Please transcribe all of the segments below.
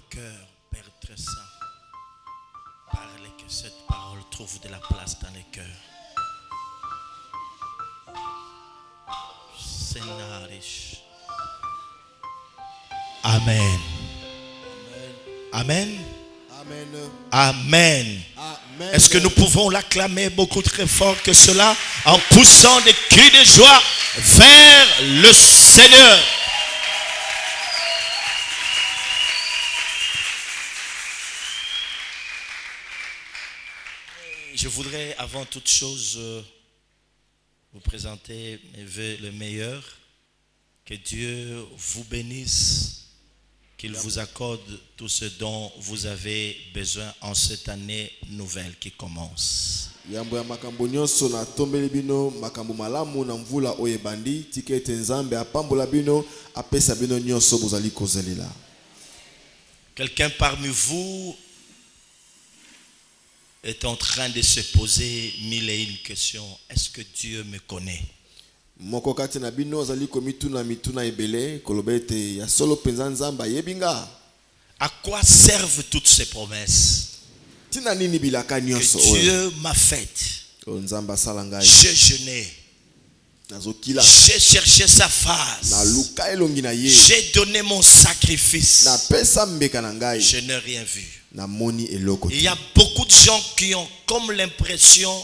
au cœur, Père très saint. Parlez que cette parole trouve de la place dans les cœurs. Sénarish. Amen. Amen. Amen. Amen. Amen. Est-ce que nous pouvons l'acclamer beaucoup très fort que cela en poussant des cris de joie vers le Seigneur? Je voudrais avant toute chose vous présenter mes vœux le meilleur. Que Dieu vous bénisse, qu'il vous accorde tout ce dont vous avez besoin en cette année nouvelle qui commence. Yambo ya makambo nyonso na tombeli bino makambo malamu na mvula oyebandi tikete nzambe apambola bino apesa bino nyonso bozali kozelela. Quelqu'un parmi vous est en train de se poser mille et une questions. Est-ce que Dieu me connaît? Moko kati na bino azali komituna mituna ebele kolobete ya solo penza nzamba yebinga. À quoi servent toutes ces promesses Tina nini bilaka nyonso que Dieu m'a faites? nzamba sala ngai J'ai jeûné, nazokila j'ai cherché sa face, na luka elongi na ye j'ai donné mon sacrifice, na pesa mbeka na ngai je n'ai rien vu. na moni eloko. Il y a beaucoup de gens qui ont comme l'impression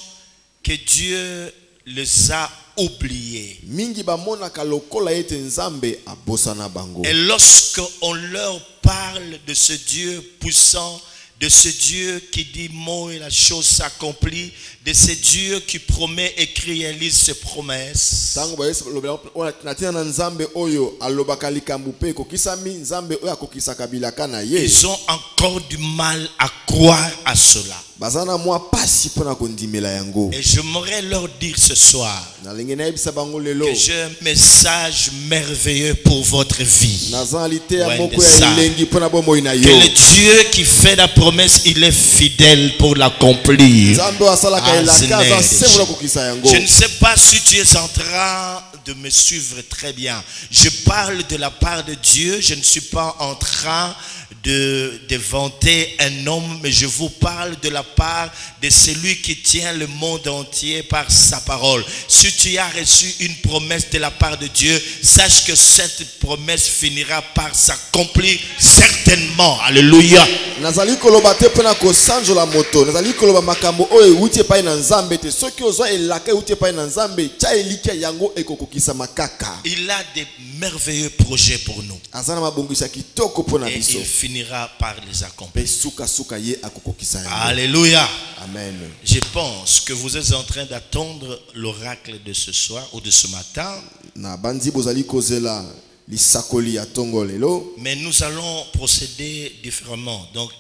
que Dieu les a oubliés. Mingi bamonaka lokola ete nzambe abosana bango. Et lorsque on leur parle de ce Dieu puissant, de ce Dieu qui dit mot et la chose s'accomplit, de ce Dieu qui promet et qui réalise ses promesses, Tango ba yesu lobela natina na nzambe oyo alobaka likambo pe kokisami nzambe oyo akokisaka bilaka na ye. ils ont encore du mal à croire à cela. Bazana mwa pasi pona kondimela yango. Et j'aimerais leur dire ce soir Na lenge na yebisa bango lelo. que j'ai un message merveilleux pour votre vie. Na zanlite ya Ouais, moko de ya ça. ilengi pona bomoi na yo. Que le Dieu qui fait la promesse, il est fidèle pour l'accomplir. Nzambe asalaka Ah, elaka Seigneur. za semula kokisa yango. Je ne sais pas si tu es en train de me suivre très bien. Je parle de la part de Dieu. Je ne suis pas en train de vanter un homme, mais je vous parle de la part de celui qui tient le monde entier par sa parole. Si tu as reçu une promesse de la part de Dieu, sache que cette promesse finira par s'accomplir certainement. Alléluia. Nazali koloba te pona ko sanjola moto. Nazali koloba makambo oyo uti epai na nzambe te. Soki ozwa elaka uti epai na nzambe, cha elika yango ekokokisa makaka. Il a des merveilleux projets pour nous. Azana mabongisa kitoko pona Et biso. il finira par les accomplir. Pe suka suka ye akokokisa yango. Alléluia. Amen. Je pense que vous êtes en train d'attendre l'oracle de ce soir ou de ce matin. Na bandi bozali kozela lisakoli ya tongo lelo. Mais nous allons procéder différemment. Donc,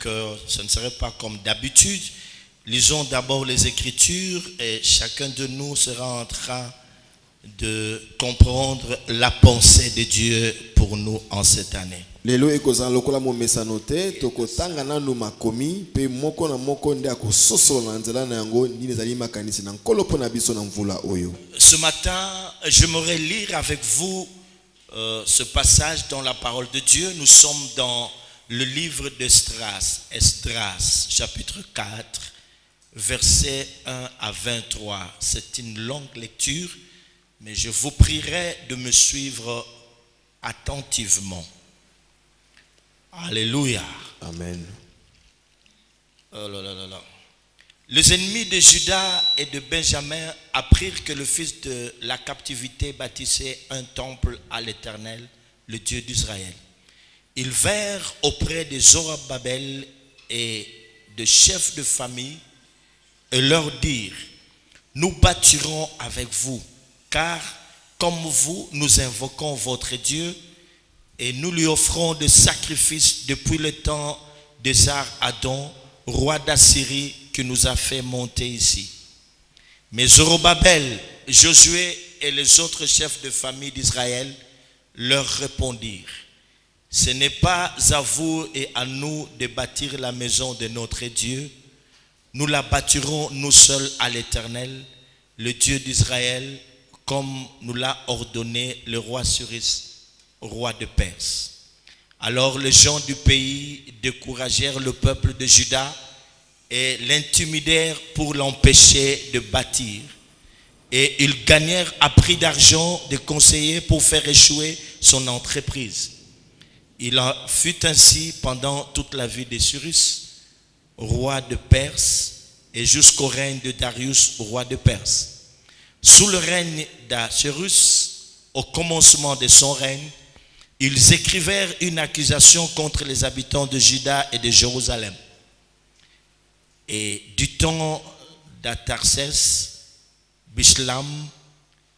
ce ne serait pas comme d'habitude. Lisons d'abord les Écritures et chacun de nous sera en train de comprendre la pensée de Dieu pour nous en cette année. Lelo ekozala lokola mo mesano te tokotanga nanu makomi pe moko na moko nde akososola na nzela na yango ndine ezali makanisi na nkolo mpo na biso na mvula oyo. Ce matin, j'aimerais lire avec vous ce passage dans la parole de Dieu. Nous sommes dans le livre d'Esdras, Esdras, chapitre 4, versets 1 à 23. C'est une longue lecture, mais je vous prierai de me suivre attentivement. Alléluia. Amen. Oh là là là là. Les ennemis de Juda et de Benjamin apprirent que le fils de la captivité bâtissait un temple à l'Éternel, le Dieu d'Israël. Ils vinrent auprès de Zorobabel et de chefs de famille et leur dirent: nous bâtirons avec vous, car comme vous, nous invoquons votre Dieu et nous lui offrons des sacrifices depuis le temps de Sar-Adon, roi d'Assyrie, qui nous a fait monter ici. Mais Zorobabel, Josué et les autres chefs de famille d'Israël leur répondirent: ce n'est pas à vous et à nous de bâtir la maison de notre Dieu. Nous la bâtirons nous seuls à l'Éternel, le Dieu d'Israël, comme nous l'a ordonné le roi Cyrus, roi de Perse. Alors les gens du pays découragèrent le peuple de Juda et l'intimidèrent pour l'empêcher de bâtir. Et ils gagnèrent à prix d'argent des conseillers pour faire échouer son entreprise. Il en fut ainsi pendant toute la vie de Cyrus, roi de Perse, et jusqu'au règne de Darius, roi de Perse. Sous le règne d'Assyrus, au commencement de son règne, ils écrivèrent une accusation contre les habitants de Juda et de Jérusalem. Et du temps d'Artaxerxès, Bishlam,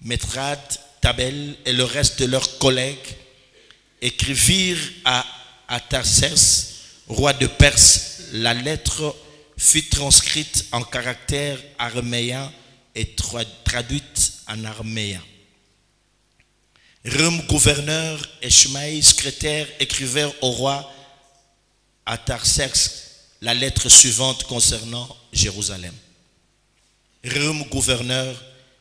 Métrad, Tabel et le reste de leurs collègues écrivirent à Artaxerxès, roi de Perse. La lettre fut transcrite en caractère araméen et traduite en araméen. Rum, gouverneur, et Shmaï, secrétaire, écrivèrent au roi Artaxerxès la lettre suivante concernant Jérusalem. Rum, gouverneur,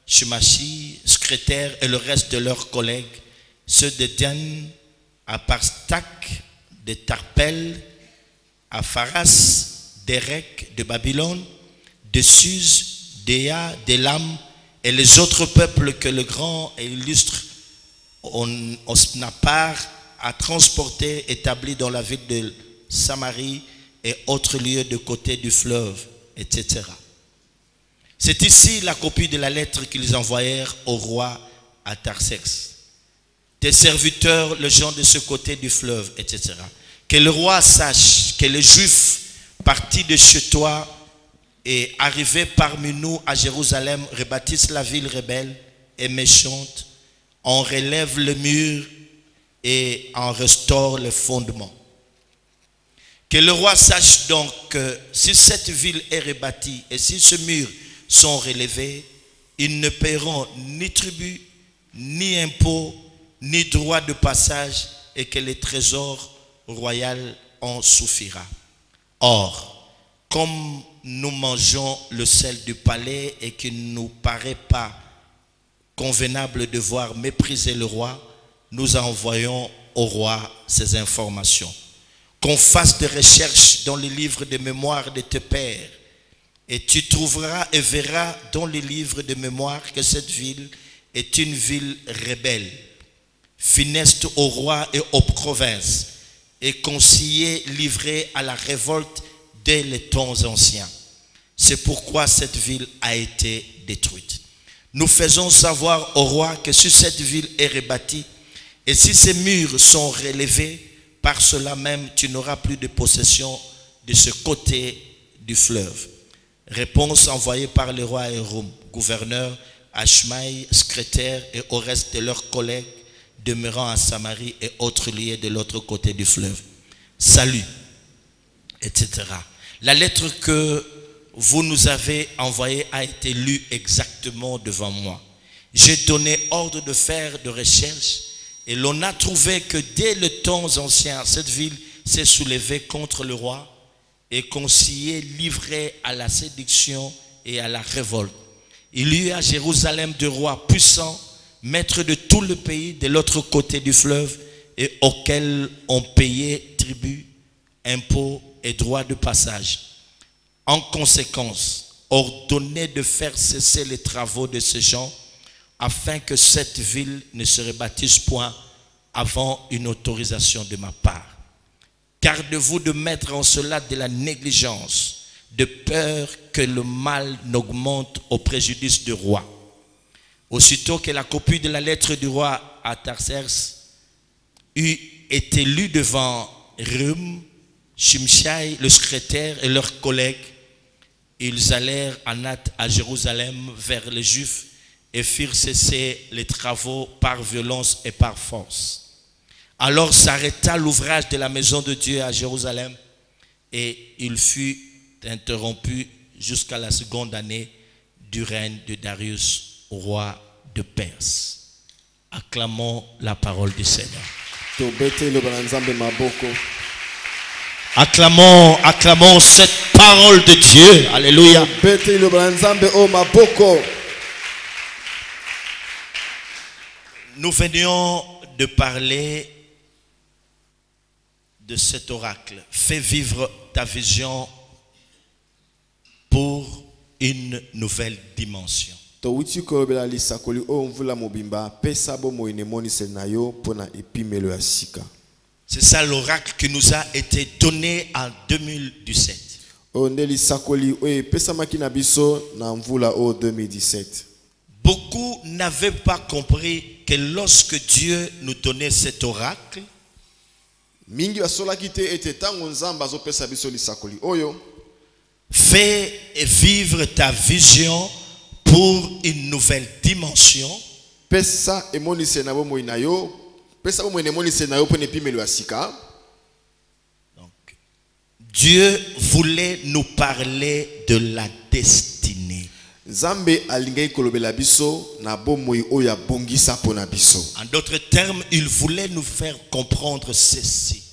Shemashi, secrétaire et le reste de leurs collègues, ceux de Dan, à Parstak, de Tarpel, à Pharas, d'Erek, de Babylone, de Suse, d'Éa, d'Élam et les autres peuples que le grand et illustre Osnapar a transportés, établis dans la ville de Samarie et autres lieux de côté du fleuve, etc. C'est ici la copie de la lettre qu'ils envoyèrent au roi Artaxerxès. Tes serviteurs, les gens de ce côté du fleuve, etc. Que le roi sache que les Juifs partis de chez toi et arrivés parmi nous à Jérusalem rebâtissent la ville rebelle et méchante, on relève le mur et on restaure les fondements. Que le roi sache donc que si cette ville est rebâtie et si ce mur sont relevés, ils ne paieront ni tribut, ni impôts, ni droit de passage, et que le trésor royal en suffira. Or, comme nous mangeons le sel du palais et qu'il ne nous paraît pas convenable de voir mépriser le roi, nous envoyons au roi ces informations. Qu'on fasse des recherches dans les livres de mémoire de tes pères, et tu trouveras et verras dans les livres de mémoire que cette ville est une ville rebelle, funeste au roi et aux provinces, et conseillée livrée à la révolte dès les temps anciens. C'est pourquoi cette ville a été détruite. Nous faisons savoir au roi que si cette ville est rebâtie, et si ces murs sont relevés, par cela même tu n'auras plus de possession de ce côté du fleuve. Réponse envoyée par le roi Hérom, gouverneur, à Shmaï, secrétaire, et au reste de leurs collègues demeurant à Samarie et autres liés de l'autre côté du fleuve. Salut, etc. La lettre que vous nous avez envoyée a été lue exactement devant moi. J'ai donné ordre de faire de recherches et l'on a trouvé que dès les temps anciens, cette ville s'est soulevée contre le roi et conseillé livré à la séduction et à la révolte. Il y eut à Jérusalem de rois puissants, maîtres de tout le pays de l'autre côté du fleuve et auxquels on payait tribut, impôts et droits de passage. En conséquence, ordonnez de faire cesser les travaux de ces gens afin que cette ville ne se rebâtisse point avant une autorisation de ma part. Gardez-vous de mettre en cela de la négligence, de peur que le mal n'augmente au préjudice du roi. Aussitôt que la copie de la lettre du roi Artaxerxès eut été lue devant Rum, Shimshai, le secrétaire et leurs collègues, ils allèrent en hâte à Jérusalem vers les Juifs et firent cesser les travaux par violence et par force. Alors s'arrêta l'ouvrage de la maison de Dieu à Jérusalem et il fut interrompu jusqu'à la seconde année du règne de Darius, roi de Perse. Acclamons la parole du Seigneur. Acclamons cette parole de Dieu. Alléluia. Nous venions de parler de cet oracle. Fais vivre ta vision pour une nouvelle dimension. C'est ça l'oracle qui nous a été donné en 2017. Beaucoup n'avaient pas compris que lorsque Dieu nous donnait cet oracle, fais vivre ta vision pour une nouvelle dimension. Donc, Dieu voulait nous parler de la destinée. En d'autres termes, il voulait nous faire comprendre ceci.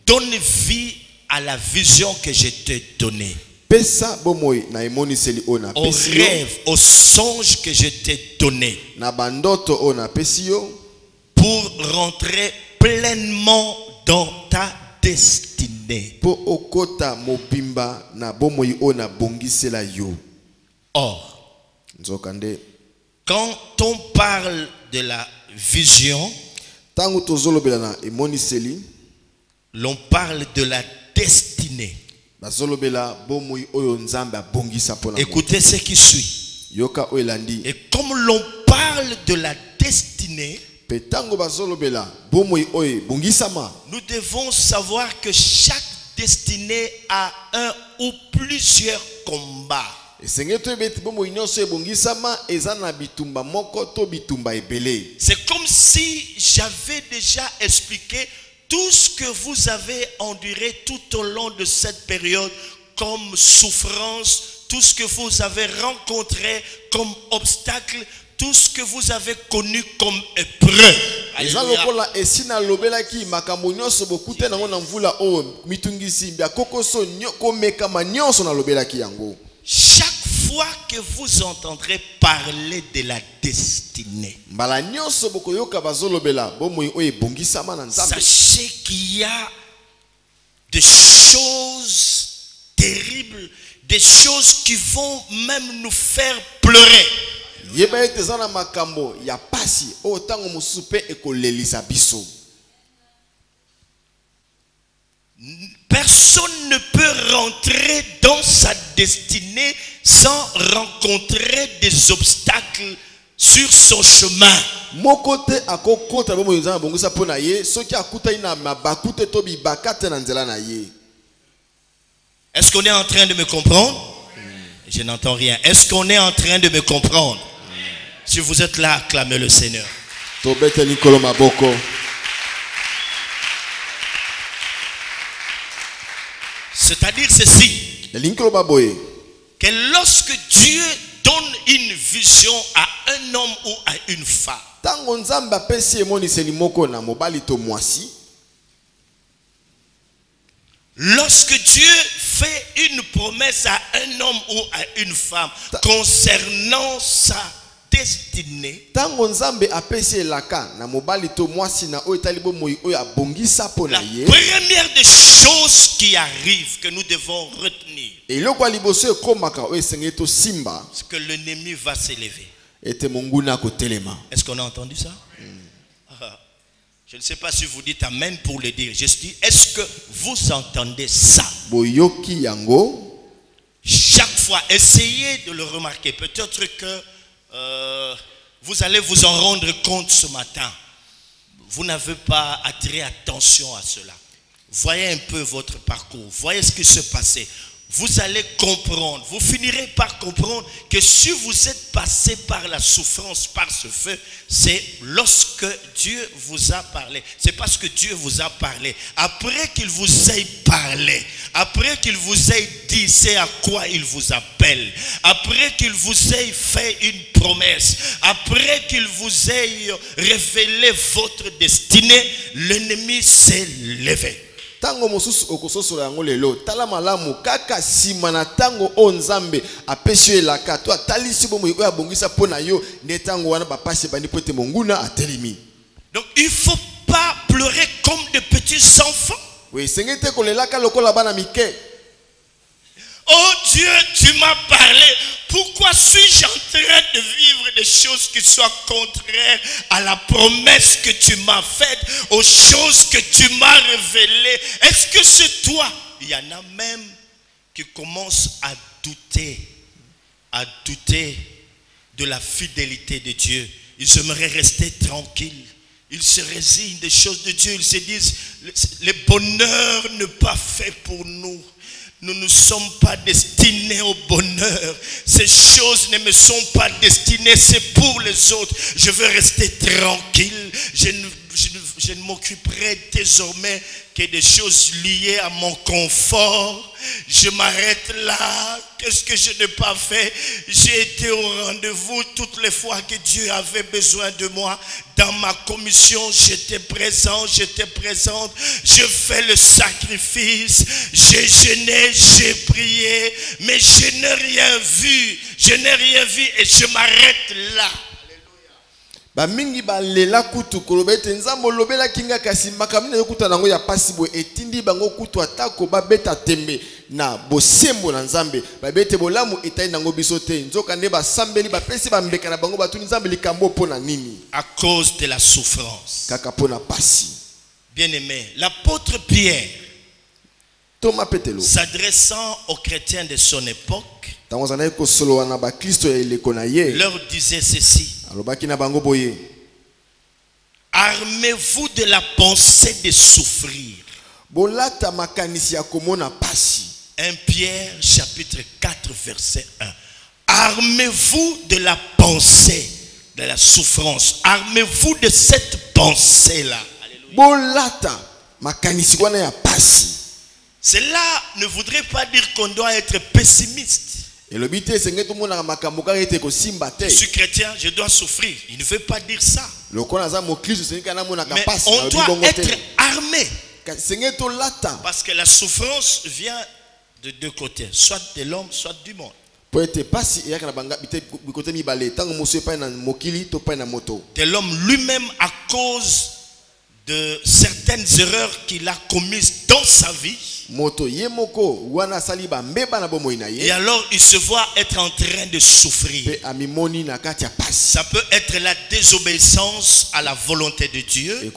Donne vie à la vision que je t'ai donnée. Au rêve, au songe que je t'ai donné. Pour rentrer pleinement dans ta destinée. Or, quand on parle de la vision, l'on parle de la destinée. Écoutez ce qui suit. Et comme l'on parle de la destinée, nous devons savoir que chaque destinée a un ou plusieurs combats. C'est comme si j'avais déjà expliqué tout ce que vous avez enduré tout au long de cette période comme souffrance, tout ce que vous avez rencontré comme obstacle, tout ce que vous avez connu comme épreuve. Chaque fois que vous entendrez parler de la destinée, sachez qu'il y a des choses terribles, des choses qui vont même nous faire pleurer. Personne ne peut rentrer dans sa destinée sans rencontrer des obstacles sur son chemin. Est-ce qu'on est en train de me comprendre? Je n'entends rien. Est-ce qu'on est en train de me comprendre? Si vous êtes là, acclamez le Seigneur. C'est-à-dire ceci, que lorsque Dieu donne une vision à un homme ou à une femme, lorsque Dieu fait une promesse à un homme ou à une femme concernant sa destinée, la première des choses qui arrive que nous devons retenir, c'est que l'ennemi va s'élever. Est-ce qu'on a entendu ça? Je ne sais pas si vous dites amen pour le dire. Je dis, est-ce que vous entendez ça? Chaque fois, essayez de le remarquer. Peut-être que vous allez vous en rendre compte ce matin. Vous n'avez pas attiré attention à cela. Voyez un peu votre parcours. Voyez ce qui se passait. Vous allez comprendre, vous finirez par comprendre que si vous êtes passé par la souffrance, par ce feu, c'est lorsque Dieu vous a parlé. C'est parce que Dieu vous a parlé. Après qu'il vous ait parlé, après qu'il vous ait dit c'est à quoi il vous appelle, après qu'il vous ait fait une promesse, après qu'il vous ait révélé votre destinée, l'ennemi s'est levé. Tango mosusu okososola yango lelo tala malamu kaka simana tango onzambe apeshe la kato atalisi bomo ya bongisa pona yo ne tango wana bapase bani pote monguna atelimi. Donc il faut pas pleurer comme de petits enfants. Oui, sengete kolelaka lokola bana mike. Oh Dieu, tu m'as parlé. Pourquoi suis-je en train de vivre des choses qui soient contraires à la promesse que tu m'as faite, aux choses que tu m'as révélées? Est-ce que c'est toi? Il y en a même qui commencent à douter de la fidélité de Dieu. Ils aimeraient rester tranquilles. Ils se résignent des choses de Dieu. Ils se disent, le bonheur n'est pas fait pour nous. Nous ne sommes pas destinés au bonheur. Ces choses ne me sont pas destinées, c'est pour les autres. Je veux rester tranquille. Je ne m'occuperai désormais que des choses liées à mon confort. Je m'arrête là. Qu'est-ce que je n'ai pas fait? J'ai été au rendez-vous toutes les fois que Dieu avait besoin de moi. Dans ma commission, j'étais présent, j'étais présente. Je fais le sacrifice. J'ai jeûné, j'ai prié. Mais je n'ai rien vu. Je n'ai rien vu et je m'arrête là. Ba mingi ba lela kutu kolobete nzambo lobela kinga kasi makamina yokuta nango ya pasibo etindi bango kutu atako ba beta tembe na bosembo na nzambe ba bete bolamu etai nango bisote nzoka ne ba sambeli ba pesi ba mbeka na bango batu nzambe likambo pona nini à cause de la souffrance. kaka pona pasi. Bien-aimé, l'apôtre Pierre, Thomas Petelo s'adressant aux chrétiens de son époque, leur disait ceci: armez-vous de la pensée de souffrir. 1 Pierre chapitre 4 verset 1. Armez-vous de la pensée de la souffrance. Armez-vous de cette pensée-là. Cela ne voudrait pas dire qu'on doit être pessimiste. Je suis chrétien, je dois souffrir. Il ne veut pas dire ça. Mais on doit être armé. Parce que la souffrance vient de deux côtés, soit de l'homme, soit du monde. De l'homme lui-même à cause de certaines erreurs qu'il a commises dans sa vie. Et alors il se voit être en train de souffrir. Ça peut être la désobéissance à la volonté de Dieu,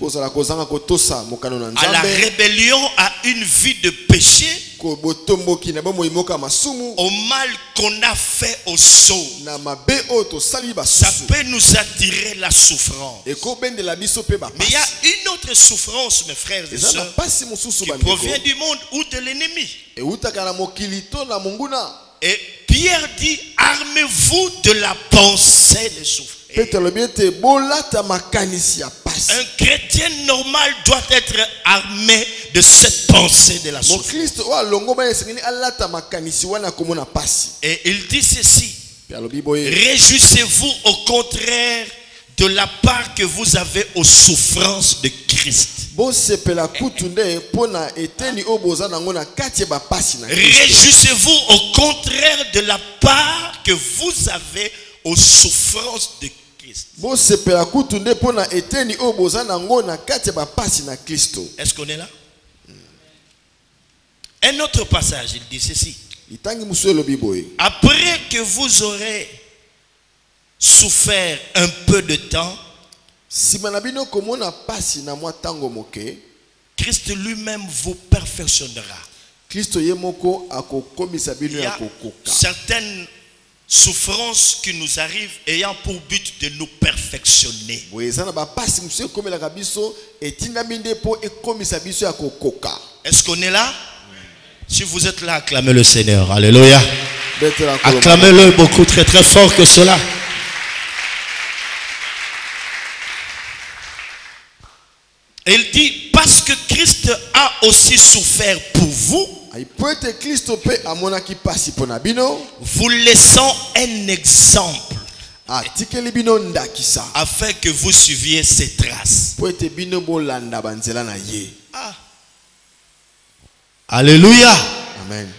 à la rébellion, à une vie de péché, au mal qu'on a fait au sceau. Ça peut nous attirer la souffrance. Mais il y a une autre souffrance, mes frères et sœurs, qui provient du monde ou de l'ennemi. Et Pierre dit, armez-vous de la pensée de souffrir. Un chrétien normal doit être armé de cette pensée de la souffrance. Et il dit ceci: réjouissez-vous au contraire de la part que vous avez aux souffrances de Christ. Réjouissez-vous au contraire de la part que vous avez aux souffrances de Christ. Est-ce qu'on est là? Un autre passage, il dit ceci: après que vous aurez souffert un peu de temps, Christ lui-même vous perfectionnera. Il y a certaines souffrances qui nous arrivent ayant pour but de nous perfectionner. Est-ce qu'on est là? Si vous êtes là, acclamez le Seigneur. Alléluia. Acclamez-le beaucoup, très très fort que cela. Et il dit, parce que Christ a aussi souffert pour vous, vous laissant un exemple, afin que vous suiviez ses traces. Ah. Alléluia. Amen.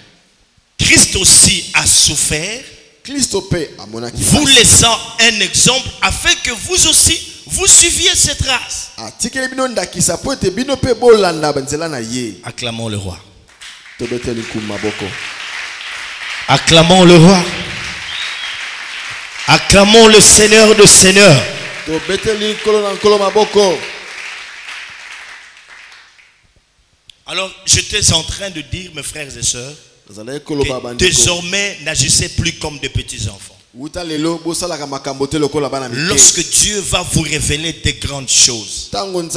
Christ aussi a souffert vous laissant un exemple afin que vous aussi vous suiviez cette race. Acclamons le roi. Acclamons le roi. Acclamons le Seigneur de Seigneurs. Alors, j'étais en train de dire, mes frères et sœurs, que désormais, n'agissez plus comme des petits-enfants. Lorsque Dieu va vous révéler des grandes choses, attendez-vous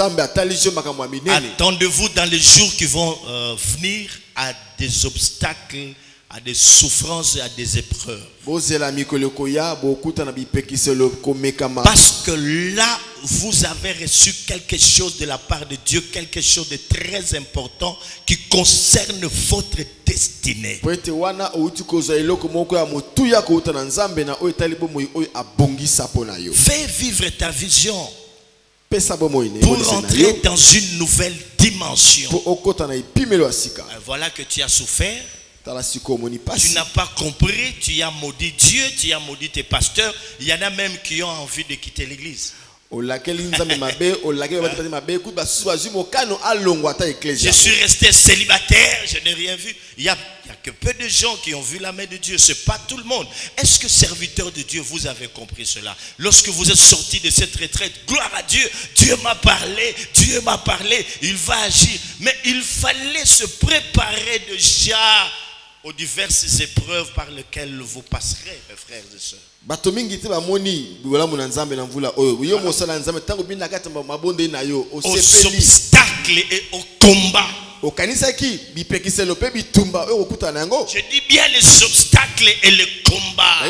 dans les jours qui vont venir à des obstacles, à des souffrances et à des épreuves. Parce que là, vous avez reçu quelque chose de la part de Dieu, quelque chose de très important qui concerne votre destinée. Fais vivre ta vision pour entrer dans une nouvelle dimension. Voilà que tu as souffert. Tu n'as pas compris, tu as maudit Dieu, tu as maudit tes pasteurs. Il y en a même qui ont envie de quitter l'église. Je suis resté célibataire, je n'ai rien vu. Il y a que peu de gens qui ont vu la main de Dieu. Ce n'est pas tout le monde. Est-ce que serviteur de Dieu, vous avez compris cela? Lorsque vous êtes sorti de cette retraite, gloire à Dieu, Dieu m'a parlé, il va agir. Mais il fallait se préparer déjà aux diverses épreuves par lesquelles vous passerez, mes frères et sœurs. Aux obstacles et aux combats. Je dis bien les obstacles et les combats. À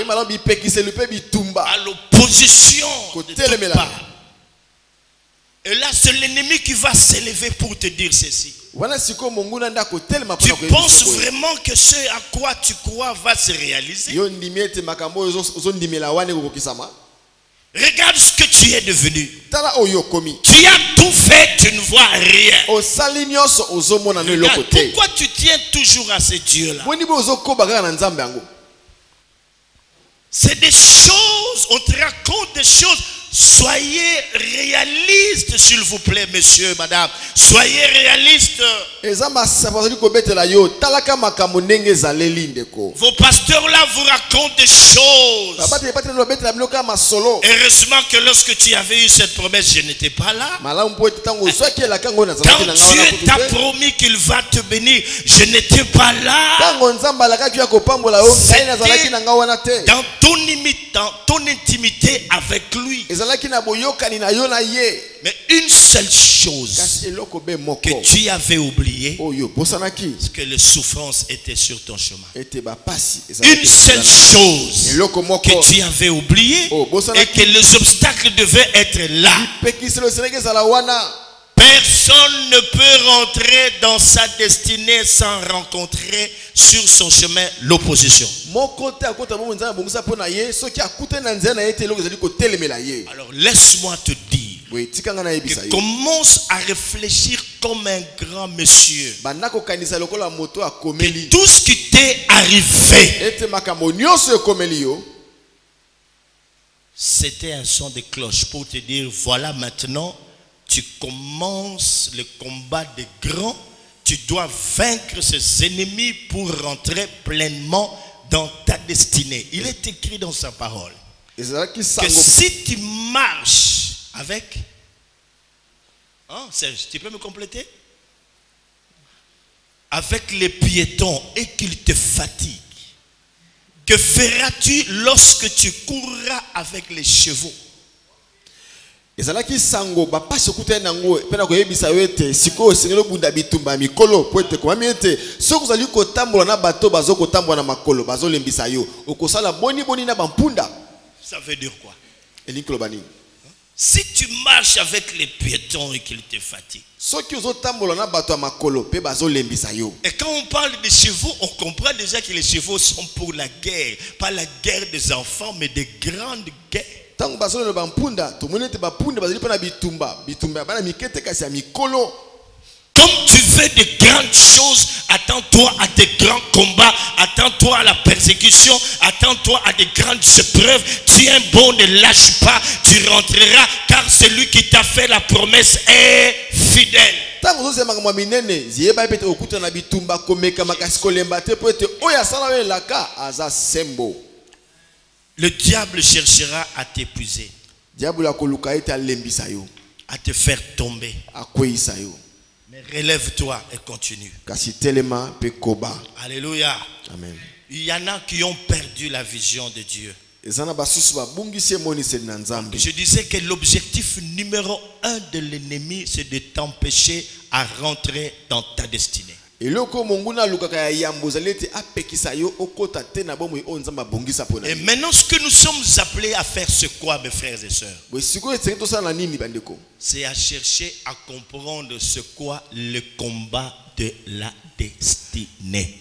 l'opposition de toutes parts. Et là, c'est l'ennemi qui va s'élever pour te dire ceci. Tu penses vraiment que ce à quoi tu crois va se réaliser? Regarde ce que tu es devenu. Tu as tout fait, tu ne vois rien. Regarde, pourquoi tu tiens toujours à ces dieux-là? C'est des choses, on te raconte des choses. Soyez réalistes, s'il vous plaît, messieurs, madame. Soyez réalistes. Vos pasteurs là vous racontent des choses. Heureusement que lorsque tu avais eu cette promesse, je n'étais pas là. Quand Dieu t'a promis qu'il va te bénir, je n'étais pas là. C'était dans ton intimité avec lui. Mais une seule chose que tu avais oublié, c'est que les souffrances étaient sur ton chemin. Une seule chose que tu avais oublié et que les obstacles devaient être là. Personne ne peut rentrer dans sa destinée sans rencontrer sur son chemin l'opposition. Alors laisse-moi te dire que commence à réfléchir comme un grand monsieur. Que tout ce qui t'est arrivé, c'était un son de cloche pour te dire voilà maintenant tu commences le combat des grands. Tu dois vaincre ces ennemis pour rentrer pleinement dans ta destinée. Il est écrit dans sa parole que si tu marches avec... Serge, tu peux me compléter? Avec les piétons et qu'ils te fatiguent, que feras-tu lorsque tu courras avec les chevaux? ezalaki sango bapasi okuta nango pena koyebisa yo ete sikoyo osengeli obunda bitumba mikolo po ete komami ete soki ozali kotambola na bato bazokotambola na makolo bazolembisa yo okosala boni na bampunda. Ça veut dire quoi? Elingi koloba nini? Si tu marches avec les piétons et qu'ils te fatiguent. Soki ozotambola na bato ya makolo pe bazolembisa yo. Et quand on parle des chevaux, on comprend déjà que les chevaux sont pour la guerre, pas la guerre des enfants mais des grandes guerres. Tango bazolo le bampunda, to monete bapunda bazali pana bitumba bana mikete kasi ya mikolo. Comme tu veux de grandes choses, attends-toi à de grands combats, attends-toi à la persécution, attends-toi à de grandes épreuves. Tiens bon, ne lâche pas, tu rentreras, car celui qui t'a fait la promesse est fidèle. Le diable cherchera à t'épuiser, à te faire tomber. Mais relève-toi et continue. Alléluia. Amen. Il y en a qui ont perdu la vision de Dieu. Je disais que l'objectif numéro 1 de l'ennemi, c'est de t'empêcher à rentrer dans ta destinée. Et maintenant, ce que nous sommes appelés à faire, c'est quoi, mes frères et sœurs? C'est à chercher à comprendre ce quoi le combat de la destinée.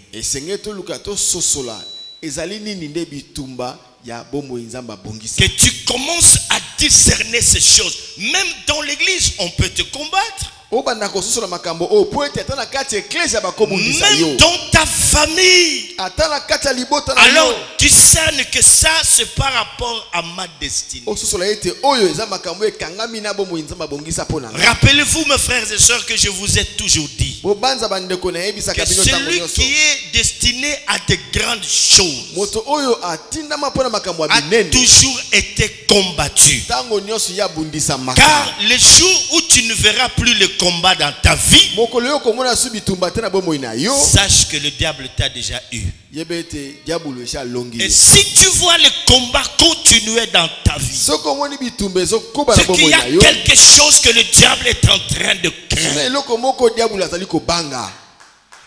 Que tu commences à discerner ces choses. Même dans l'église, on peut te combattre. Même dans ta famille. Alors, discerne que ça, c'est par rapport à ma destinée. Rappelez-vous, mes frères et sœurs, que je vous ai toujours dit que celui qui est destiné à de grandes choses a toujours été combattu. Car le jour où tu ne verras plus le combat dans ta vie, sache que le diable t'a déjà eu. Et si tu vois le combat continuer dans ta vie, c'est qu'il y a quelque chose que le diable est en train de créer.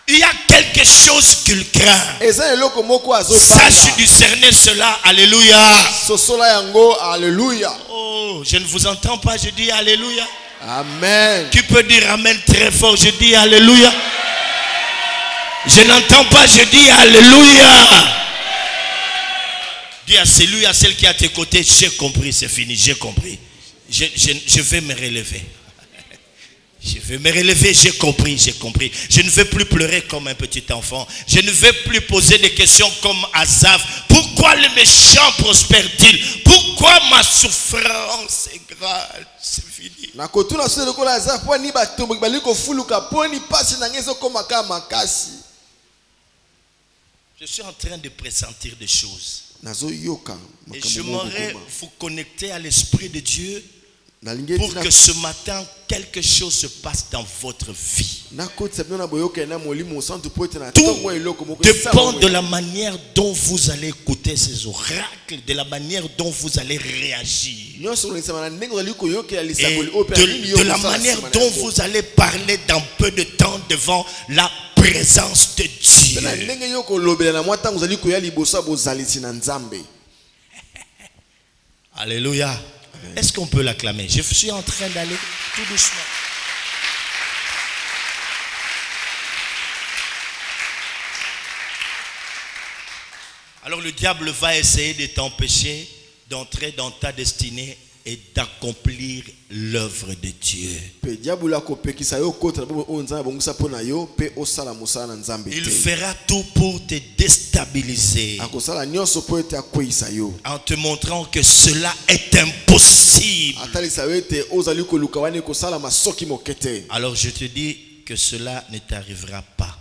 Il y a quelque chose qu'il craint. Sache discerner cela. Alléluia. Oh, je ne vous entends pas. Je dis alléluia. Amen. Tu peux dire amen très fort. Je dis alléluia. Je n'entends pas. Je dis alléluia. Dis à celui, à celle qui est à tes côtés, j'ai compris, c'est fini, j'ai compris. Je vais me relever. Je vais me relever, j'ai compris, j'ai compris. Je ne vais plus pleurer comme un petit enfant. Je ne vais plus poser des questions comme Asaph. Pourquoi le méchant prospère-t-il? Pourquoi ma souffrance est grave? C'est fini. Je suis en train de pressentir des choses. Et j'aimerais vous connecter à l'Esprit de Dieu pour que ce matin, quelque chose se passe dans votre vie. Tout dépend de la manière dont vous allez écouter ces oracles, de la manière dont vous allez réagir. Et de la manière dont vous allez parler dans peu de temps devant la présence de Dieu. Alléluia. Est-ce qu'on peut l'acclamer? Je suis en train d'aller tout doucement. Alors le diable va essayer de t'empêcher d'entrer dans ta destinée et d'accomplir l'œuvre de Dieu. Il fera tout pour te déstabiliser en te montrant que cela est impossible. Alors je te dis que cela ne t'arrivera pas.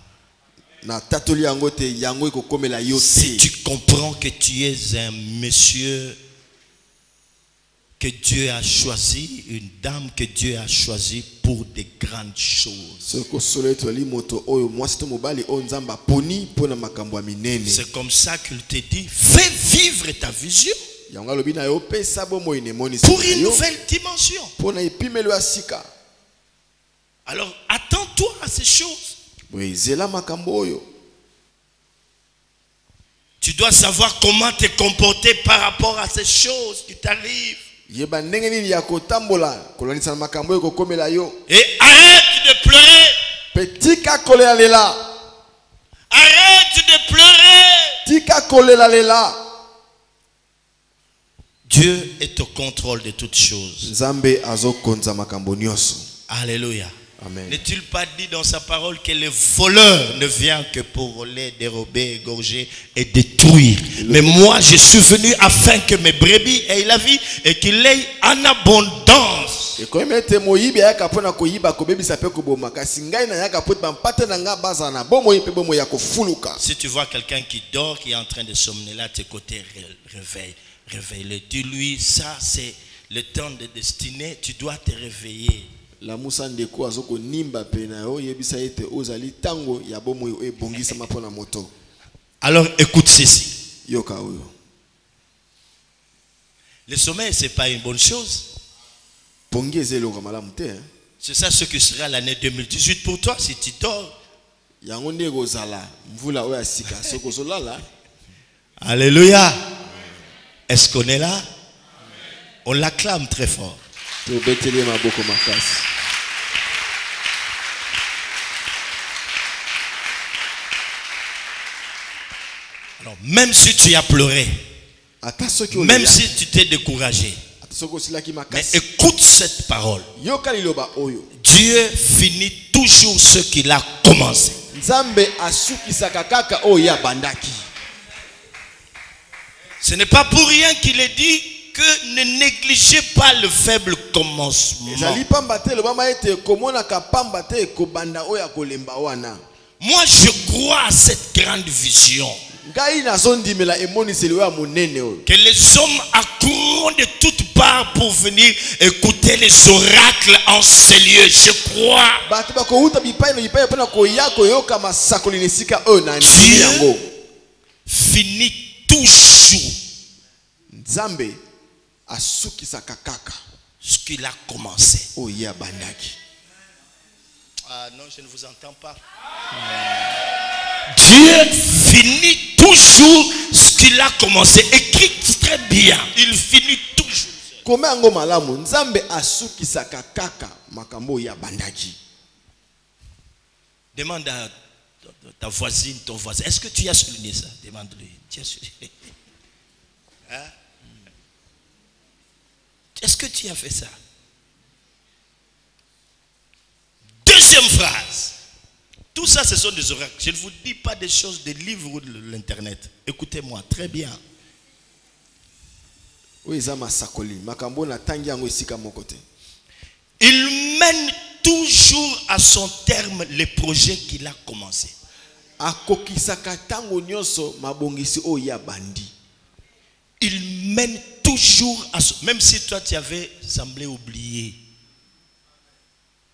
Si tu comprends que tu es un monsieur que Dieu a choisi, une dame que Dieu a choisi pour des grandes choses. C'est comme ça qu'il te dit, fais vivre ta vision pour une nouvelle dimension. Alors attends-toi à ces choses. Tu dois savoir comment te comporter par rapport à ces choses qui t'arrivent. Et arrête de pleurer. Arrête de pleurer. Dieu est au contrôle de toutes choses. Alléluia. Amen. N'est-il pas dit dans sa parole que le voleur ne vient que pour voler, dérober, égorger et détruire? Mais moi, je suis venu afin que mes brebis aient la vie et qu'il ait en abondance. Si tu vois quelqu'un qui dort, qui est en train de somnoler à tes côtés, réveille-le. Dis-lui, ça c'est le temps de destinée, tu dois te réveiller. La musa ndeko azoko nimba pena yo yebisa ete ozali tango ya bomo ebongisa mapona moto. Alors écoute ceci. Yoka oyo. Le sommeil c'est pas une bonne chose. Pongeze lo kamala mute. C'est ça ce que sera l'année 2018 pour toi si tu dors. Yango ndeko zala mvula oya sika soko solala. Alléluia. Est-ce qu'on est là? On l'acclame très fort. Alors, même si tu as pleuré, même si tu t'es découragé, mais écoute cette parole. Dieu finit toujours ce qu'il a commencé. Ce n'est pas pour rien qu'il est dit que ne négligez pas le faible commencement. Moi, je crois à cette grande vision. Que les hommes accourront de toutes parts pour venir écouter les oracles en ces lieux. Je crois. Dieu finit toujours ce qu'il a commencé. Ah non, je ne vous entends pas. Dieu finit toujours ce qu'il a commencé. Écrit très bien. Il finit toujours. Demande à ta voisine, ton voisin. Est-ce que tu as souligné ça? Demande-lui. Tu as souligné. Hein? Est-ce que tu as fait ça? Deuxième phrase. Tout ça, ce sont des oracles. Je ne vous dis pas des choses des livres ou de l'internet. Écoutez-moi très bien. Il mène toujours à son terme les projets qu'il a commencés. Il mène toujours à son... Même si toi tu avais semblé oublier.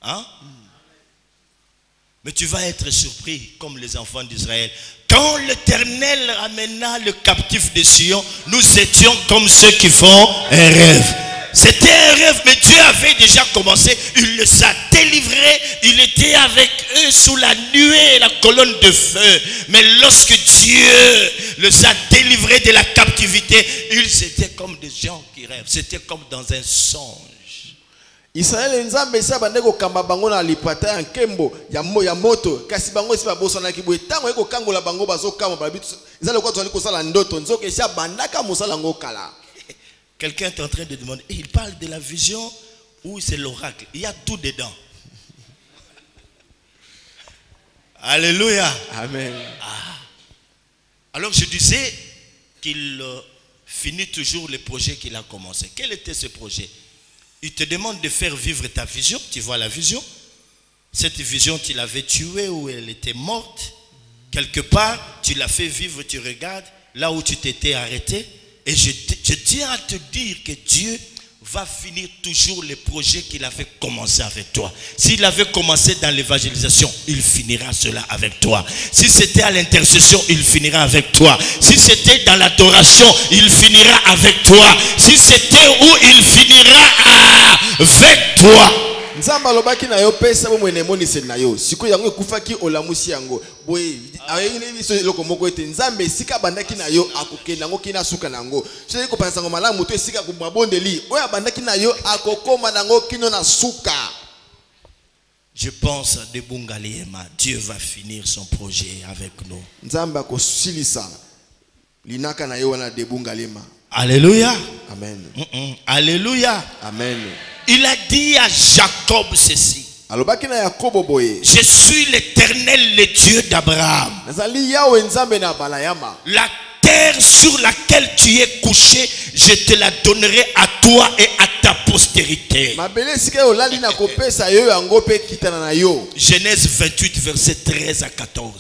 Hein? Mais tu vas être surpris comme les enfants d'Israël. Quand l'Éternel ramena le captif de Sion, nous étions comme ceux qui font un rêve. C'était un rêve, mais Dieu avait déjà commencé. Il les a délivrés. Il était avec eux sous la nuée et la colonne de feu. Mais lorsque Dieu les a délivrés de la captivité, ils étaient comme des gens qui rêvent. C'était comme dans un songe. Israël nzambe sa bandeko kamba bango na lipata ya nkembo ya moto kasi bango esi babosana kibwe tango eko kangola bango bazokama babitu ezale kwa tozali kosala ndoto nzoka esi bandaka mosala ngo kala. Quelqu'un est en train de demander, il parle de la vision ou c'est l'oracle? Il y a tout dedans. Alléluia. Amen. Ah. Alors je disais qu'il finit toujours les projets qu'il a commencé. Quel était ce projet? Il te demande de faire vivre ta vision. Tu vois la vision? Cette vision, tu l'avais tuée ou elle était morte. Quelque part, tu l'as fait vivre, tu regardes là où tu t'étais arrêté. Et je tiens à te dire que Dieu va finir toujours les projets qu'il avait commencé avec toi. S'il avait commencé dans l'évangélisation, il finira cela avec toi. Si c'était à l'intercession, il finira avec toi. Si c'était dans l'adoration, il finira avec toi. Si c'était où, il finira avec toi. Nzamba lobaki na yo pesa bo mwene monise na yo siko yango ekufaki olamusi yango boye ayini biso loko moko ete nzambe sika bandaki na yo akokenda ngo kina suka nango so yeko pansa ngo malamu to sika ku mabondeli oya bandaki na yo akokoma nango kino na suka. Je pense à Debungaliema. Dieu va finir son projet avec nous. Nzamba ko silisa linaka na yo wana Debungaliema. Alléluia. Amen. Alléluia. Amen. Il a dit à Jacob ceci. alobaki na Yakobo boye, je suis l'Éternel, le Dieu d'Abraham. nazali Yawe nzambe na balayama. La terre sur laquelle tu es couché, je te la donnerai à toi et à ta postérité. Mabele sika yo lali na kopesa yo yango pe kitana na yo. Genèse 28, verset 13 à 14.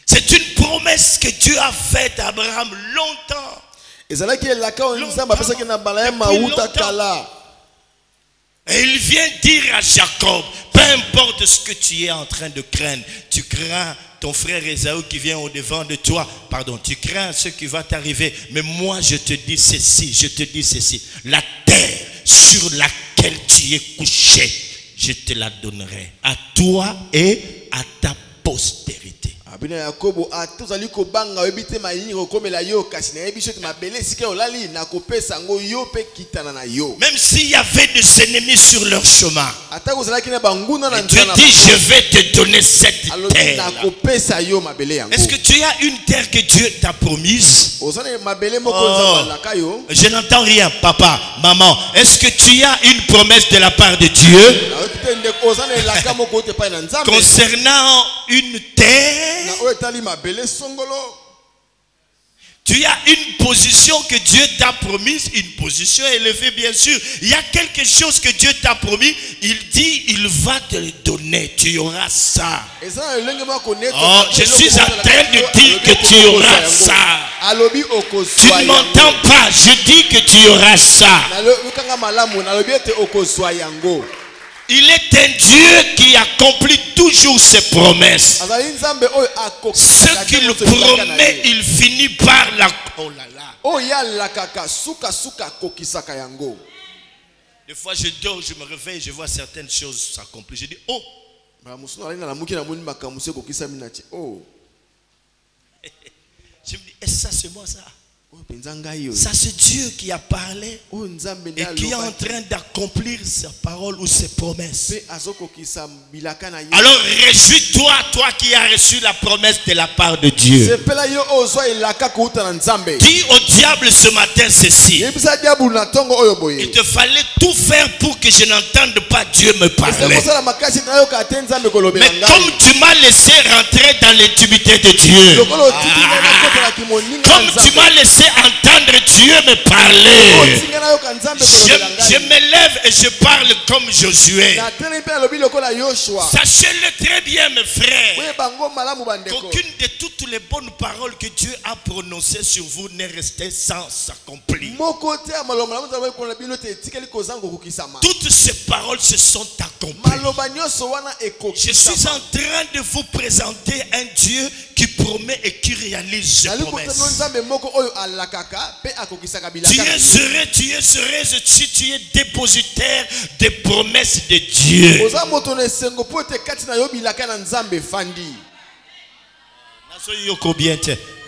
C'est une promesse que Dieu a faite à Abraham longtemps. Ezalaki elaka o nzambe apesaki na balayama uta kala. Et il vient dire à Jacob, peu importe ce que tu es en train de craindre, tu crains ton frère Ésaü qui vient au devant de toi, pardon, tu crains ce qui va t'arriver, mais moi je te dis ceci, la terre sur laquelle tu es couché, je te la donnerai à toi et à ta postérité. Abina Yakobo atozali ko banga ebite mayini ko komela yo kasi na ebiso mabele sika olali na kopesa ngo yo pe kitana na yo. Même s'il y avait des ennemis sur leur chemin, Ata ko zalaki na banguna na Dieu nzana. dit je vais te donner cette terre. Na kopesa yo mabele yango. Est-ce que tu as une terre que Dieu t'a promise? Ozana mabele moko nzamba laka yo. Je n'entends rien, papa, maman. Est-ce que tu as une promesse de la part de Dieu concernant une terre? Tu as une position que Dieu t'a promise, une position élevée bien sûr. Il y a quelque chose que Dieu t'a promis, il dit il va te le donner, tu auras ça. Oh, je suis en train de dire que tu auras ça. Tu ne m'entends pas, je dis que tu auras ça. Il est un Dieu qui accomplit toujours ses promesses. Ce qu'il promet, il finit par la... Oh là là. Des fois je dors, je me réveille, je vois certaines choses s'accomplir. Je dis, oh. Je me dis, est-ce que ça c'est moi ça? Ça c'est Dieu qui a parlé et qui est en train d'accomplir sa parole ou ses promesses. Alors réjouis-toi, toi qui as reçu la promesse de la part de Dieu. Dis au diable ce matin ceci. Il te fallait tout faire pour que je n'entende pas Dieu me parler. Mais comme tu m'as laissé rentrer dans l'intimité de Dieu, comme tu m'as laissé entendre Dieu me parler, je me lève et je parle comme Josué. Sachez-le très bien mes frères, qu'aucune de toutes les bonnes paroles que Dieu a prononcées sur vous n'est restée sans s'accomplir. Toutes ces paroles se sont accomplies. Je suis en train de vous présenter un Dieu qui promet et qui réalise ses promesses. Tu es serein si tu es dépositaire des promesses de Dieu.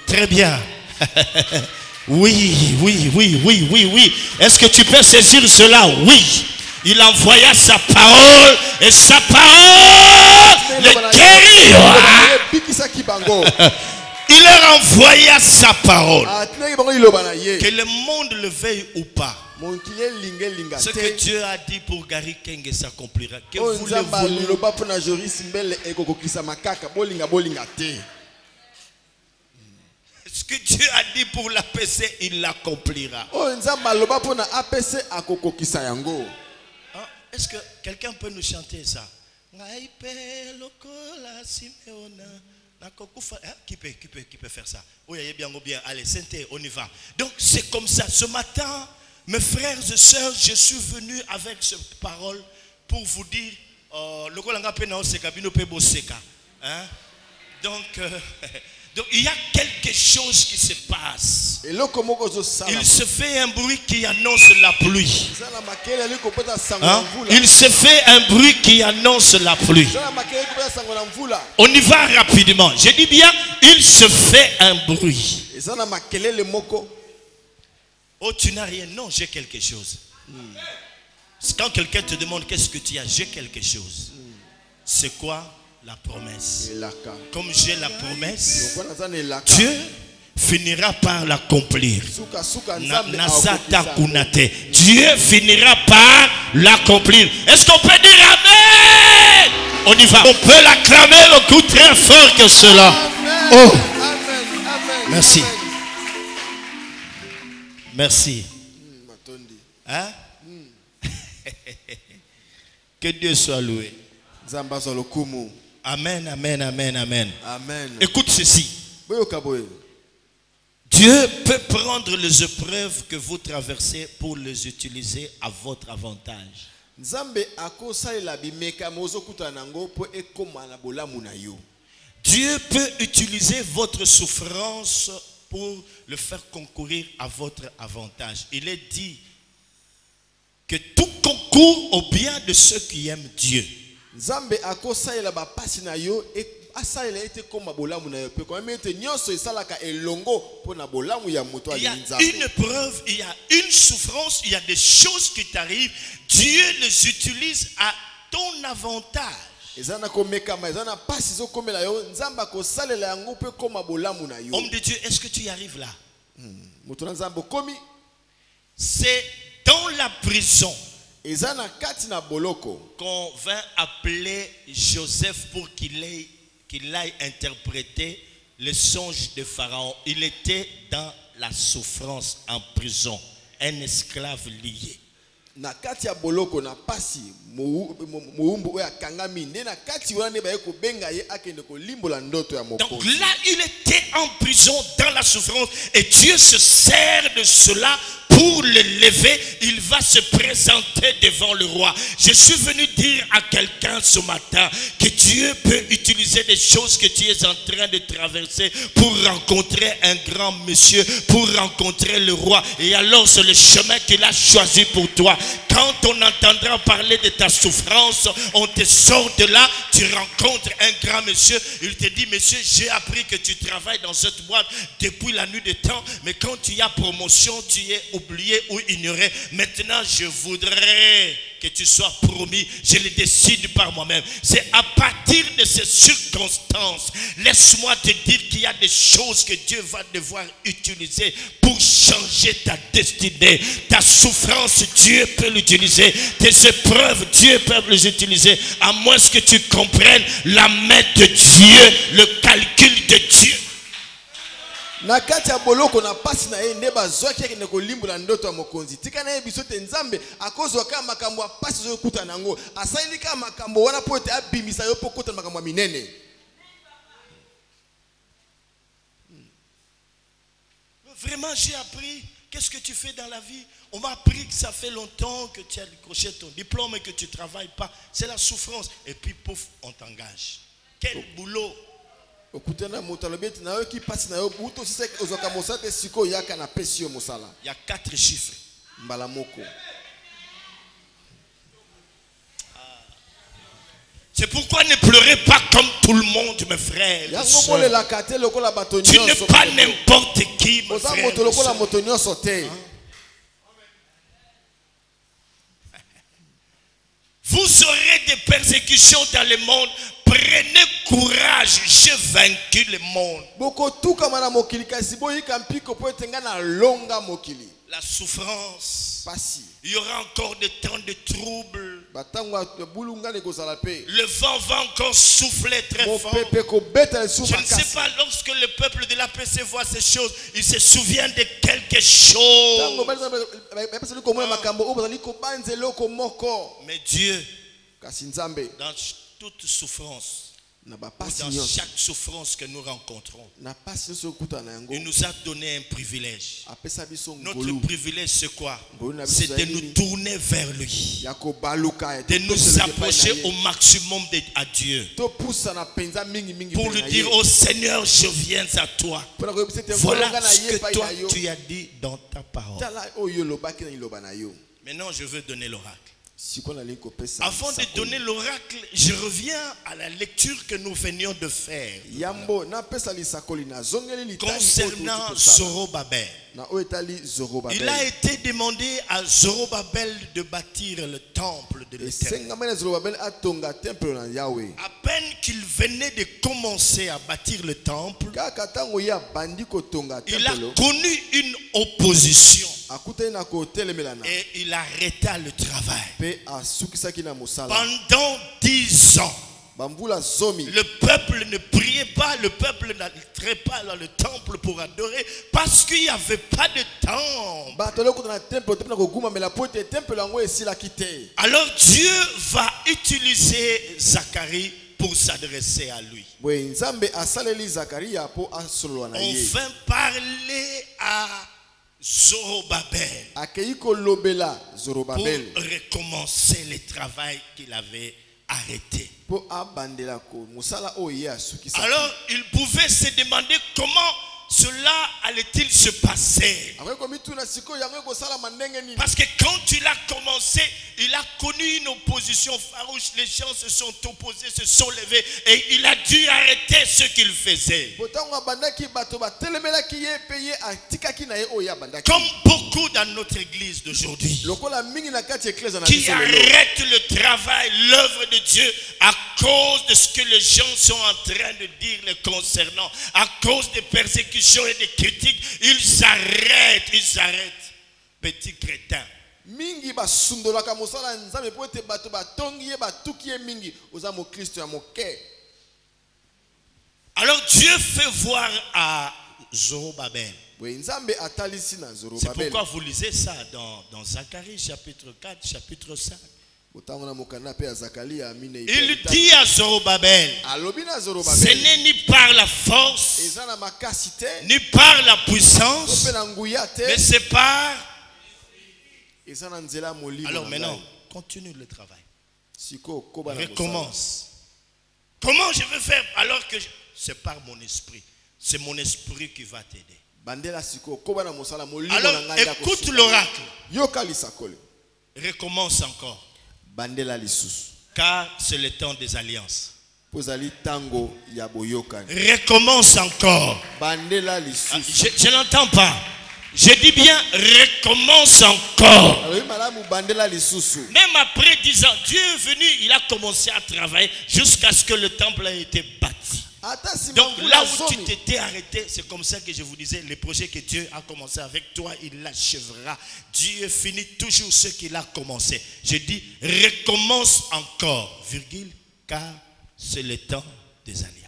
Très bien. Oui. Est-ce que tu peux saisir cela? Oui. Il envoya sa parole et sa parole le guérit. Il leur envoya sa parole. Que le monde le veuille ou pas, ce que Dieu a dit pour Gary Kenge s'accomplira. Que vous le voulez. Ce que Dieu a dit pour l'APC, il l'accomplira. Est-ce que quelqu'un peut nous chanter ça? Qui peut faire ça? Oui, bien. Allez, Sainté, on y va. Donc c'est comme ça. Ce matin, mes frères et sœurs, je suis venu avec cette parole pour vous dire, donc il y a quelque chose qui se passe. Il se fait un bruit qui annonce la pluie. Il se fait un bruit qui annonce la pluie. On y va rapidement. Je dis bien, il se fait un bruit. Oh, tu n'as rien. Non, j'ai quelque chose. Quand quelqu'un te demande qu'est-ce que tu as, j'ai quelque chose. C'est quoi? La promesse. Comme j'ai la promesse, Dieu finira par l'accomplir. Suka nzambe Nazata akokisa. kunate. Dieu finira par l'accomplir. Est-ce qu'on peut dire Amen? On y va. On peut l'acclamer beaucoup très fort que cela. Amen. Oh, Amen. Amen. merci. Amen. Merci. Matondi. Hein? Que Dieu soit loué. Nzamba zo lokumu. Amen, amen, amen, amen. Amen. Écoute ceci. Boyoka boye. Dieu peut prendre les épreuves que vous traversez pour les utiliser à votre avantage. Nzambe akosalela bimeka mozokuta nango po ekoma na bolamu na yo. Dieu peut utiliser votre souffrance pour le faire concourir à votre avantage. Il est dit que tout concourt au bien de ceux qui aiment Dieu. Nzambe akosalela ba pasi na yo e asalela ete koma bolamu na yo pe ko mete nyonso esalaka elongo po na bolamu ya moto Il y a ali nzambe. une épreuve, il y a une souffrance, il y a des choses qui t'arrivent. Dieu les utilise à ton avantage. Ezana komekama ezana pasi zo komela yo nzambe akosalela yango pe koma bolamu na yo. Homme de Dieu, est-ce que tu y arrives là? Moto na nzambe komi C'est dans la prison ezana kati na boloko qu'on vint appeler Joseph pour qu'il aille interpréter le songe de Pharaon. Il était dans la souffrance en prison, un esclave lié. na kati ya boloko na pasi muumbu oya kangami nde na kati wana ba yeko benga ye akende ko limbola ndoto ya Donc mokonzi. là, il était en prison dans la souffrance et Dieu se sert de cela pour le lever. Il va se présenter devant le roi. Je suis venu dire à quelqu'un ce matin que Dieu peut utiliser des choses que tu es en train de traverser pour rencontrer un grand monsieur, pour rencontrer le roi. Et alors c'est le chemin qu'il a choisi pour toi. Quand on entendra parler de ta souffrance, on te sort de là, tu rencontres un grand monsieur. Il te dit, monsieur, j'ai appris que tu travailles dans cette boîte depuis la nuit des temps, mais quand tu as promotion, tu es oublié ou ignoré. Maintenant, je voudrais que tu sois promis. Je le décide par moi-même. C'est à partir de ces circonstances, laisse-moi te dire qu'il y a des choses que Dieu va devoir utiliser pour changer ta destinée. Ta souffrance, Dieu peut l'utiliser. Tes épreuves, Dieu peut les utiliser. À moins que tu comprennes la main de Dieu, le calcul de Dieu. Na kati ya boloko na pasi na ye nde bazwaki yake ne kolimbola ndoto ya mokonzi. Tika na ye biso te nzambe akozwa kama makambo ya pasi zo kuta nango. Asaili kama makambo wana po te abimisa yo po kuta makambo ya minene. Vraiment, j'ai appris. Qu'est-ce que tu fais dans la vie? On m'a appris que ça fait longtemps que tu as décroché ton diplôme et que tu ne travailles pas. C'est la souffrance. Et puis, pouf, on t'engage. Quel boulot! Okutana motalobeti na yo ki pasi na yo buto sise ozoka mosate siko yaka na pesi yo mosala. Il y a 4 chiffres. Mbala moko. C'est pourquoi ne pleurez pas comme tout le monde, mes frères. Yango mole la kate lokola bato Tu nyonso. n'es pas n'importe qui, mes Oza frères. moto lokola moto nyonso te. Vous aurez des persécutions dans le monde. Prenez courage, j'ai vaincu le monde. Boko tuka mana mokili kasi boyi kampiko po etenga na longa mokili. La souffrance. Pasi. Il y aura encore des temps de troubles. Batangwa bulunga ne kozala pe. Le vent va encore souffler très Mon fort. pepe ko beta Je suma ne sais kasi. pas, lorsque le peuple de la PC voit ces choses, il se souvient de quelque chose. Tango ba pesa liko mona makambo o bazali ko banzelo ko moko. Mais Dieu, Kasi nzambe dans toute souffrance, na ba ou pasi dans nyonso. chaque souffrance que nous rencontrons, Na pasi nyonso kuta na yango. il nous a donné un privilège. Apesa biso Notre ngolu. privilège, c'est quoi? Ngolu na C'est biso de ya nous nini? tourner vers lui, Yako baluka de nous approcher au maximum à Dieu, to pusa na penza mingi mingi pour lui dire, oh Seigneur, je viens à toi. Voilà ce que toi tu as dit dans ta parole. Maintenant, je veux donner l'oracle. Avant de donner l'oracle, je reviens à la lecture que nous venions de faire concernant Zorobabel. il a été demandé à Zorobabel de bâtir le temple de l'Éternel. À peine qu'il venait de commencer à bâtir le temple, il a connu une opposition. Et il arrêta le travail. Pendant 10 ans, le peuple ne priait pas, le peuple n'entrait pas dans le temple pour adorer parce qu'il n'y avait pas de temple. Alors Dieu va utiliser Zacharie pour s'adresser à lui. On vint parler à Zorobabel pour recommencer le travail qu'il avait arrêté. Alors il pouvait se demander comment cela allait-il se passer. Parce que quand il a commencé, il a connu une opposition farouche. Les gens se sont opposés, se sont levés et il a dû arrêter ce qu'il faisait. Comme beaucoup dans notre église d'aujourd'hui, qui arrêtent le travail, l'œuvre de Dieu à cause de ce que les gens sont en train de dire le concernant, à cause des persécutions et des critiques, ils arrêtent. Petit crétin. Alors Dieu fait voir à Zorobabel. C'est pourquoi vous lisez ça dans Zacharie chapitre 4, chapitre 5. Il dit à Zorobabel, ce n'est ni par la force, ni par la puissance, mais c'est par... Alors maintenant, continue le travail. Recommence. Comment je vais faire alors que c'est par mon esprit? C'est mon esprit qui va t'aider. Alors écoute l'oracle. Recommence encore. Car c'est le temps des alliances. Recommence encore. Je n'entends pas. Je dis bien recommence encore. Même après 10 ans, Dieu est venu, il a commencé à travailler jusqu'à ce que le temple ait été bâti. Donc là où tu t'étais arrêté, c'est comme ça que je vous disais, les projets que Dieu a commencé avec toi, il l'achèvera. Dieu finit toujours ce qu'il a commencé. Je dis recommence encore, virgule, car c'est le temps des alliances.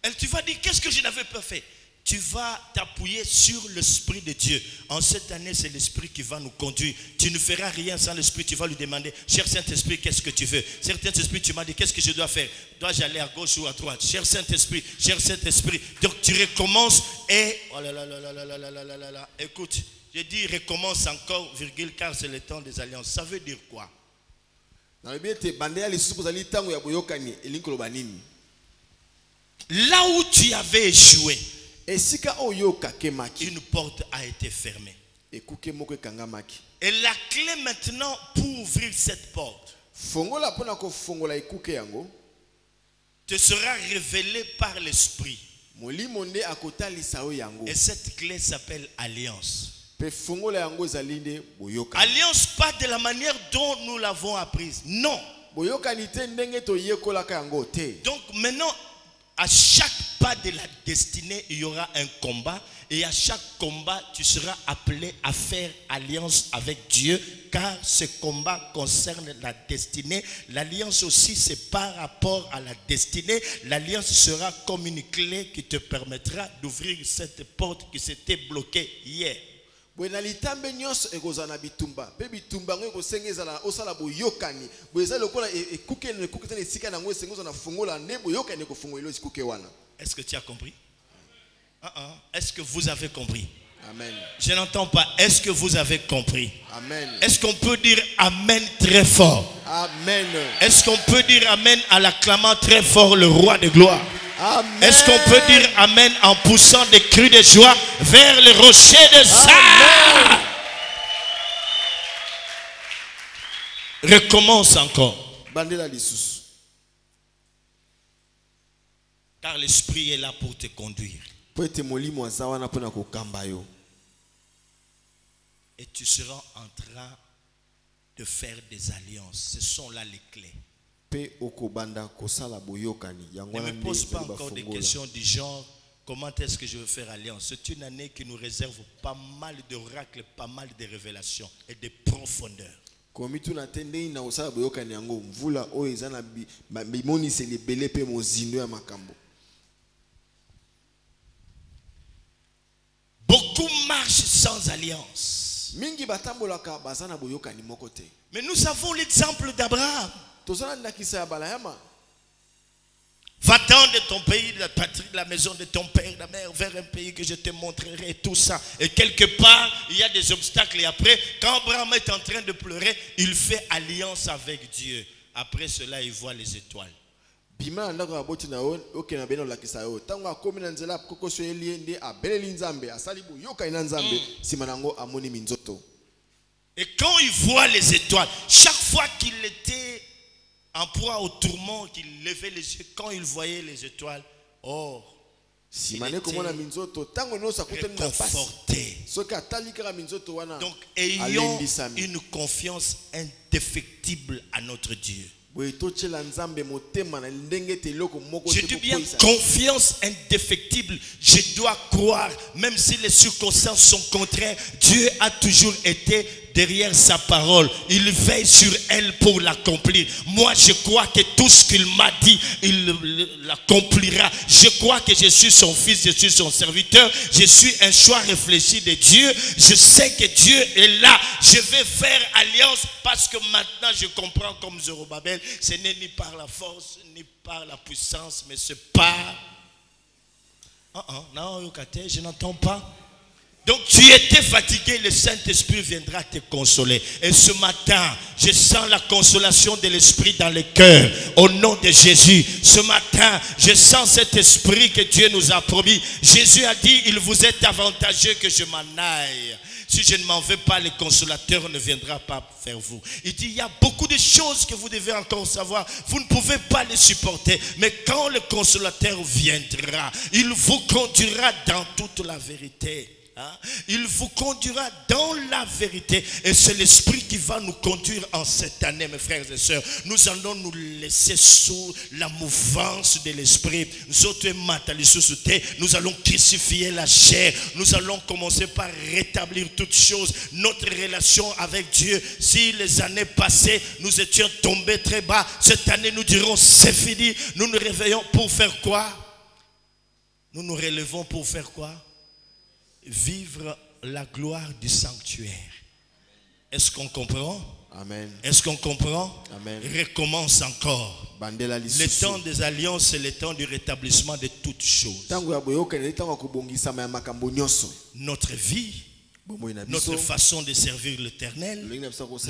Et tu vas dire, qu'est-ce que je n'avais pas fait? Tu vas t'appuyer sur l'Esprit de Dieu. En cette année, c'est l'Esprit qui va nous conduire. Tu ne feras rien sans l'Esprit. Tu vas lui demander, cher Saint-Esprit, qu'est-ce que tu veux? Cher Saint-Esprit, tu m'as dit, qu'est-ce que je dois faire? Dois-je aller à gauche ou à droite? Cher Saint-Esprit, cher Saint-Esprit. Donc tu recommences et... Oh là là là là là là là là là là. Écoute, je dis recommence encore, virgule, car c'est le temps des alliances. Ça veut dire quoi? Là où tu avais échoué, une porte a été fermée. Et la clé maintenant pour ouvrir cette porte te sera révélée par l'Esprit. Et cette clé s'appelle alliance. Alliance pas de la manière dont nous l'avons apprise. Non. Donc maintenant, à chaque pas de la destinée, il y aura un combat. Et à chaque combat, tu seras appelé à faire alliance avec Dieu. Car ce combat concerne la destinée. L'alliance aussi, c'est par rapport à la destinée. L'alliance sera comme une clé qui te permettra d'ouvrir cette porte qui s'était bloquée hier. Est-ce que tu as compris? Est-ce que vous avez compris? Amen. Je n'entends pas. Est-ce que vous avez compris? Amen. Est-ce qu'on peut dire Amen très fort? Amen. Est-ce qu'on peut dire Amen en l'acclamant très fort le roi de gloire? Amen. Est-ce qu'on peut dire Amen en poussant des cris de joie vers le rocher de Zion? Recommence encore. bandela lisusu. Car l'esprit est là pour te conduire. Po ete molimo aza wana mpona kokamba yo. Et tu seras en train de faire des alliances. Ce sont là les clés. Pe okobanda kosala boyokani. Ne me pose pas encore des questions du genre comment est-ce que je veux faire alliance. C'est une année qui nous réserve pas mal d'oracles, pas mal de révélations et de profondeur. Komitu na tendei na kosala boyokani yango mvula oyo eza na bimoniseli ebele pe mozindo ya makambo. Beaucoup marchent sans alliance. Mingi batambolaka bazana boyokani moko te. Mais nous avons l'exemple d'Abraham. Tozana ndakisa ya balayama. Va-t'en de ton pays, de la patrie, de la maison de ton père, de la mère, vers un pays que je te montrerai, tout ça. Et quelque part, il y a des obstacles. Et après, quand Abraham est en train de pleurer, il fait alliance avec Dieu. Après cela, il voit les étoiles. Bima ndako aboti na okena beno lakisa yo. Tango akomi na nzela kokoso elie ndi abeleli nzambe, asali boyoka ina nzambe, simanango amoni minzoto. Et quand il voit les étoiles, chaque fois qu'il était en proie au tourment, qu'il levait les yeux, quand il voyait les étoiles, oh, il était réconforté. Donc, ayons une confiance indéfectible à notre Dieu. Je dis bien confiance indéfectible. Je dois croire, même si les circonstances sont contraires, Dieu a toujours été derrière sa parole. Il veille sur elle pour l'accomplir. Moi, je crois que tout ce qu'il m'a dit, il l'accomplira. Je crois que je suis son fils, je suis son serviteur. Je suis un choix réfléchi de Dieu. Je sais que Dieu est là. Je vais faire alliance parce que maintenant je comprends comme Zorobabel. Ce n'est ni par la force, ni par la puissance, mais c'est par... Non, je n'entends pas. Donc tu étais fatigué, le Saint-Esprit viendra te consoler. Et ce matin, je sens la consolation de l'Esprit dans le cœur. Au nom de Jésus, ce matin, je sens cet Esprit que Dieu nous a promis. Jésus a dit, il vous est avantageux que je m'en aille. Si je ne m'en vais pas, le consolateur ne viendra pas vers vous. Il dit, il y a beaucoup de choses que vous devez encore savoir. Vous ne pouvez pas les supporter. Mais quand le consolateur viendra, il vous conduira dans toute la vérité. Il vous conduira dans la vérité. Et c'est l'Esprit qui va nous conduire en cette année, mes frères et sœurs. Nous allons nous laisser sous la mouvance de l'Esprit. Nous allons crucifier la chair. Nous allons commencer par rétablir toutes choses. Notre relation avec Dieu. Si les années passées, nous étions tombés très bas, cette année nous dirons c'est fini. Nous nous réveillons pour faire quoi? Nous nous relevons pour faire quoi? Vivre la gloire du sanctuaire. Est-ce qu'on comprend? Amen. Est-ce qu'on comprend? Amen. Recommence encore. Le temps des alliances, c'est le temps du rétablissement de toutes choses. Notre vie, notre façon de servir l'Éternel,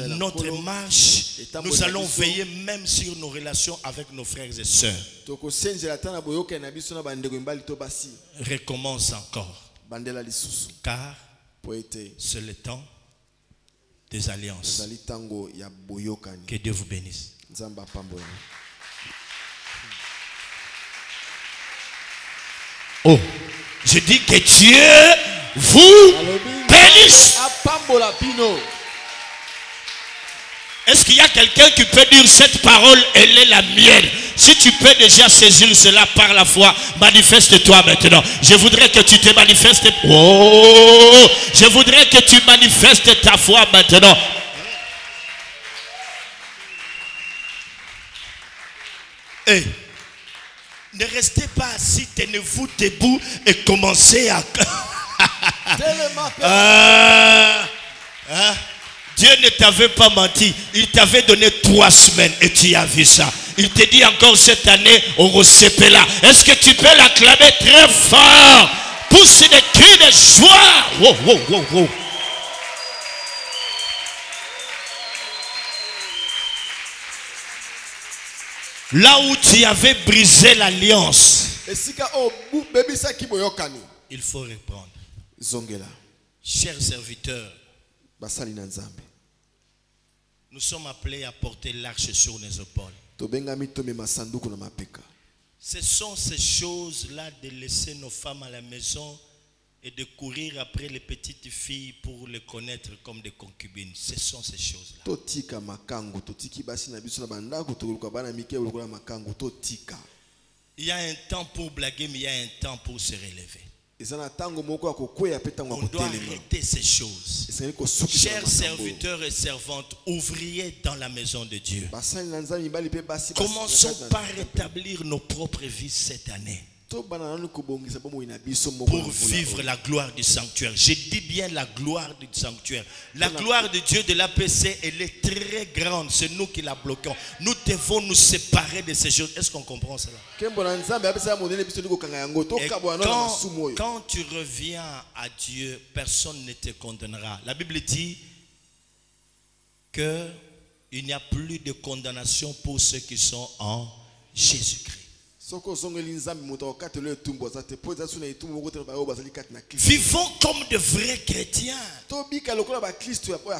notre marche, nous allons veiller même sur nos relations avec nos frères et sœurs. Recommence encore. Car c'est le temps des alliances. Que Dieu vous bénisse. Oh, je dis que Dieu vous bénisse. Est-ce qu'il y a quelqu'un qui peut dire cette parole, elle est la mienne? Si tu peux déjà saisir cela par la foi, manifeste-toi maintenant. Je voudrais que tu te manifestes. Oh, je voudrais que tu manifestes ta foi maintenant. Hey, ne restez pas assis, tenez-vous debout et commencez à... Dieu ne t'avait pas menti. Il t'avait donné 3 semaines et tu as vu ça. Il te dit encore cette année au Rosepela. Est-ce que tu peux l'acclamer très fort? Pousse des cris de joie. Wow, wow, wow, wow. Là où tu avais brisé l'alliance, il faut reprendre. Chers serviteurs, Nous sommes appelés à porter l'arche sur nos épaules. tobengami tomema sanduku na mapeka. Ce sont ces choses-là de laisser nos femmes à la maison et de courir après les petites filles pour les connaître comme des concubines. Ce sont ces choses-là. Totika makangu, totiki basi na biso na bandako tokoluka bana mike lokola makangu totika. Il y a un temps pour blaguer, mais il y a un temps pour se relever. On doit arrêter ces choses. Chers serviteurs et servantes, ouvriers dans la maison de Dieu, commençons par rétablir nos propres vies cette année pour vivre la gloire du sanctuaire. Je dis bien la gloire du sanctuaire. La gloire de Dieu de l'APC, elle est très grande. C'est nous qui la bloquons. Nous devons nous séparer de ces choses. Est-ce qu'on comprend cela? Et quand tu reviens à Dieu, personne ne te condamnera. La Bible dit qu'il n'y a plus de condamnation pour ceux qui sont en Jésus-Christ. Vivons comme de vrais chrétiens.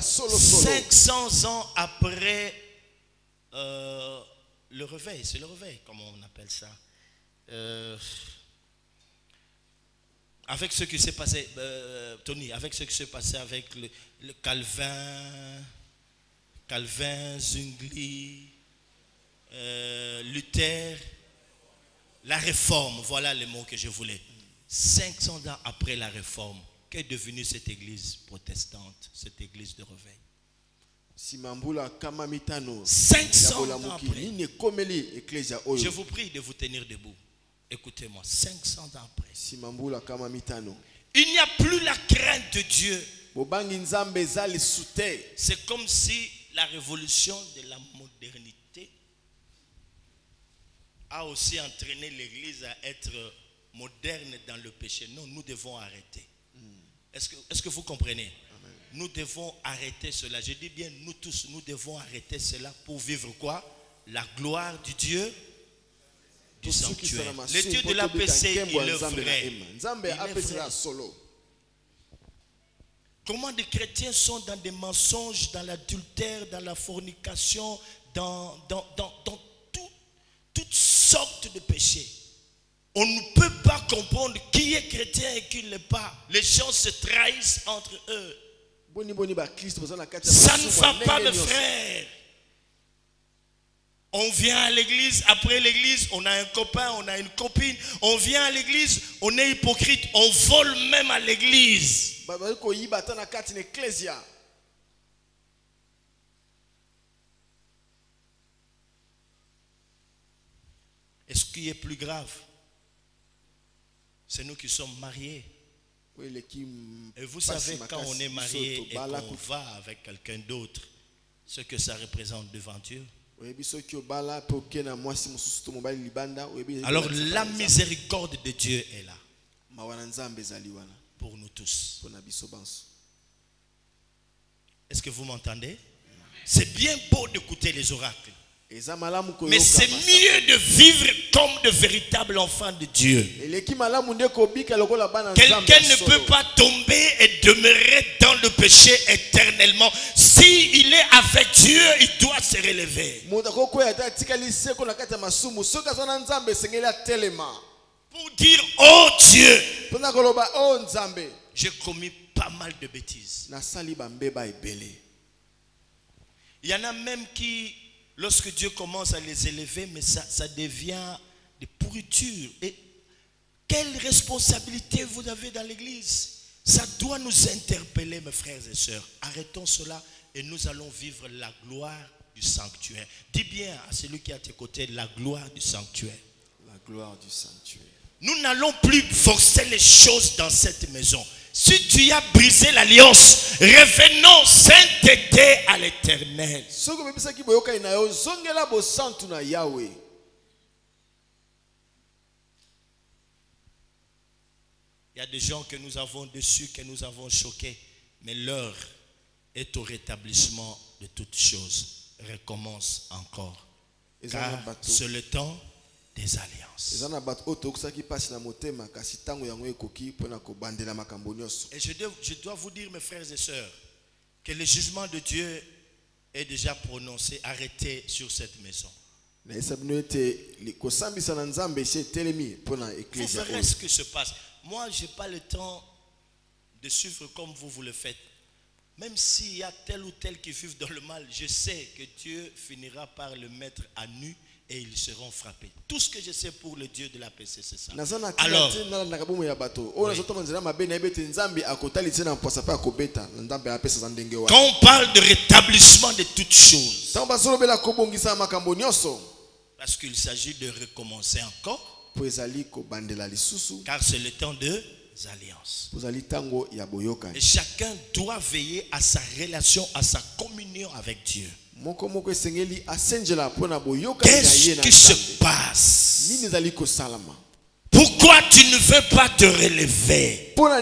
500 ans après le réveil, c'est le réveil, comment on appelle ça, avec ce qui s'est passé, Tony, avec ce qui s'est passé avec le Calvin, Zwingli, Luther, la réforme, voilà le mot que je voulais. 500 ans après la réforme, qu'est devenue cette église protestante, cette église de réveil? 500 ans après. Je vous prie de vous tenir debout. Écoutez-moi, 500 ans après. Il n'y a plus la crainte de Dieu. C'est comme si la révolution de la modernité a aussi entraîné l'église à être moderne dans le péché. Non, nous devons arrêter. Est-ce que vous comprenez? Amen. Nous devons arrêter cela. Je dis bien nous tous, nous devons arrêter cela pour vivre quoi? La gloire du Dieu du sanctuaire. Le Dieu de l'APC, il est vrai. Comment des chrétiens sont dans des mensonges, dans l'adultère, dans la fornication, dans toutes sortes de péchés. On ne peut pas comprendre qui est chrétien et qui ne l'est pas. Les gens se trahissent entre eux. Ça ne va pas, mes frères. On vient à l'église, après l'église, on a un copain, on a une copine. On vient à l'église, on est hypocrite, on vole même à l'église. Et ce qui est plus grave, c'est nous qui sommes mariés. Et vous savez, quand on est marié et qu'on va avec quelqu'un d'autre, ce que ça représente devant Dieu. Alors la miséricorde de Dieu est là pour nous tous. Est-ce que vous m'entendez? C'est bien beau d'écouter les oracles, mais c'est mieux de vivre comme de véritables enfants de Dieu. Quelqu'un ne peut pas tomber et demeurer dans le péché éternellement. S'il est avec Dieu, il doit se relever pour dire: oh Dieu, j'ai commis pas mal de bêtises. Il y en a même qui, lorsque Dieu commence à les élever, mais ça devient des pourritures. Et quelle responsabilité vous avez dans l'église? Ça doit nous interpeller, mes frères et sœurs. Arrêtons cela et nous allons vivre la gloire du sanctuaire. Dis bien à celui qui est à tes côtés: la gloire du sanctuaire. La gloire du sanctuaire. Nous n'allons plus forcer les choses dans cette maison. Si tu as brisé l'alliance, revenons sainteté à l'Éternel. Il y a des gens que nous avons déçus, que nous avons choqués, mais l'heure est au rétablissement de toutes choses. Recommence encore, car c'est le temps des alliances. Et je dois vous dire, mes frères et sœurs, que le jugement de Dieu est déjà prononcé, arrêté sur cette maison. Vous verrez ce qui se passe. Moi, je n'ai pas le temps de suivre comme vous le faites. Même s'il y a tel ou tel qui vivent dans le mal, je sais que Dieu finira par le mettre à nu et ils seront frappés. Tout ce que je sais pour le Dieu de la paix, c'est ça. Alors, quand on parle de rétablissement de toutes choses, parce qu'il s'agit de recommencer encore, car c'est le temps des alliances. Et chacun doit veiller à sa relation, à sa communion avec Dieu. Qu'est-ce qui se passe? Pourquoi tu ne veux pas te relever? Pourquoi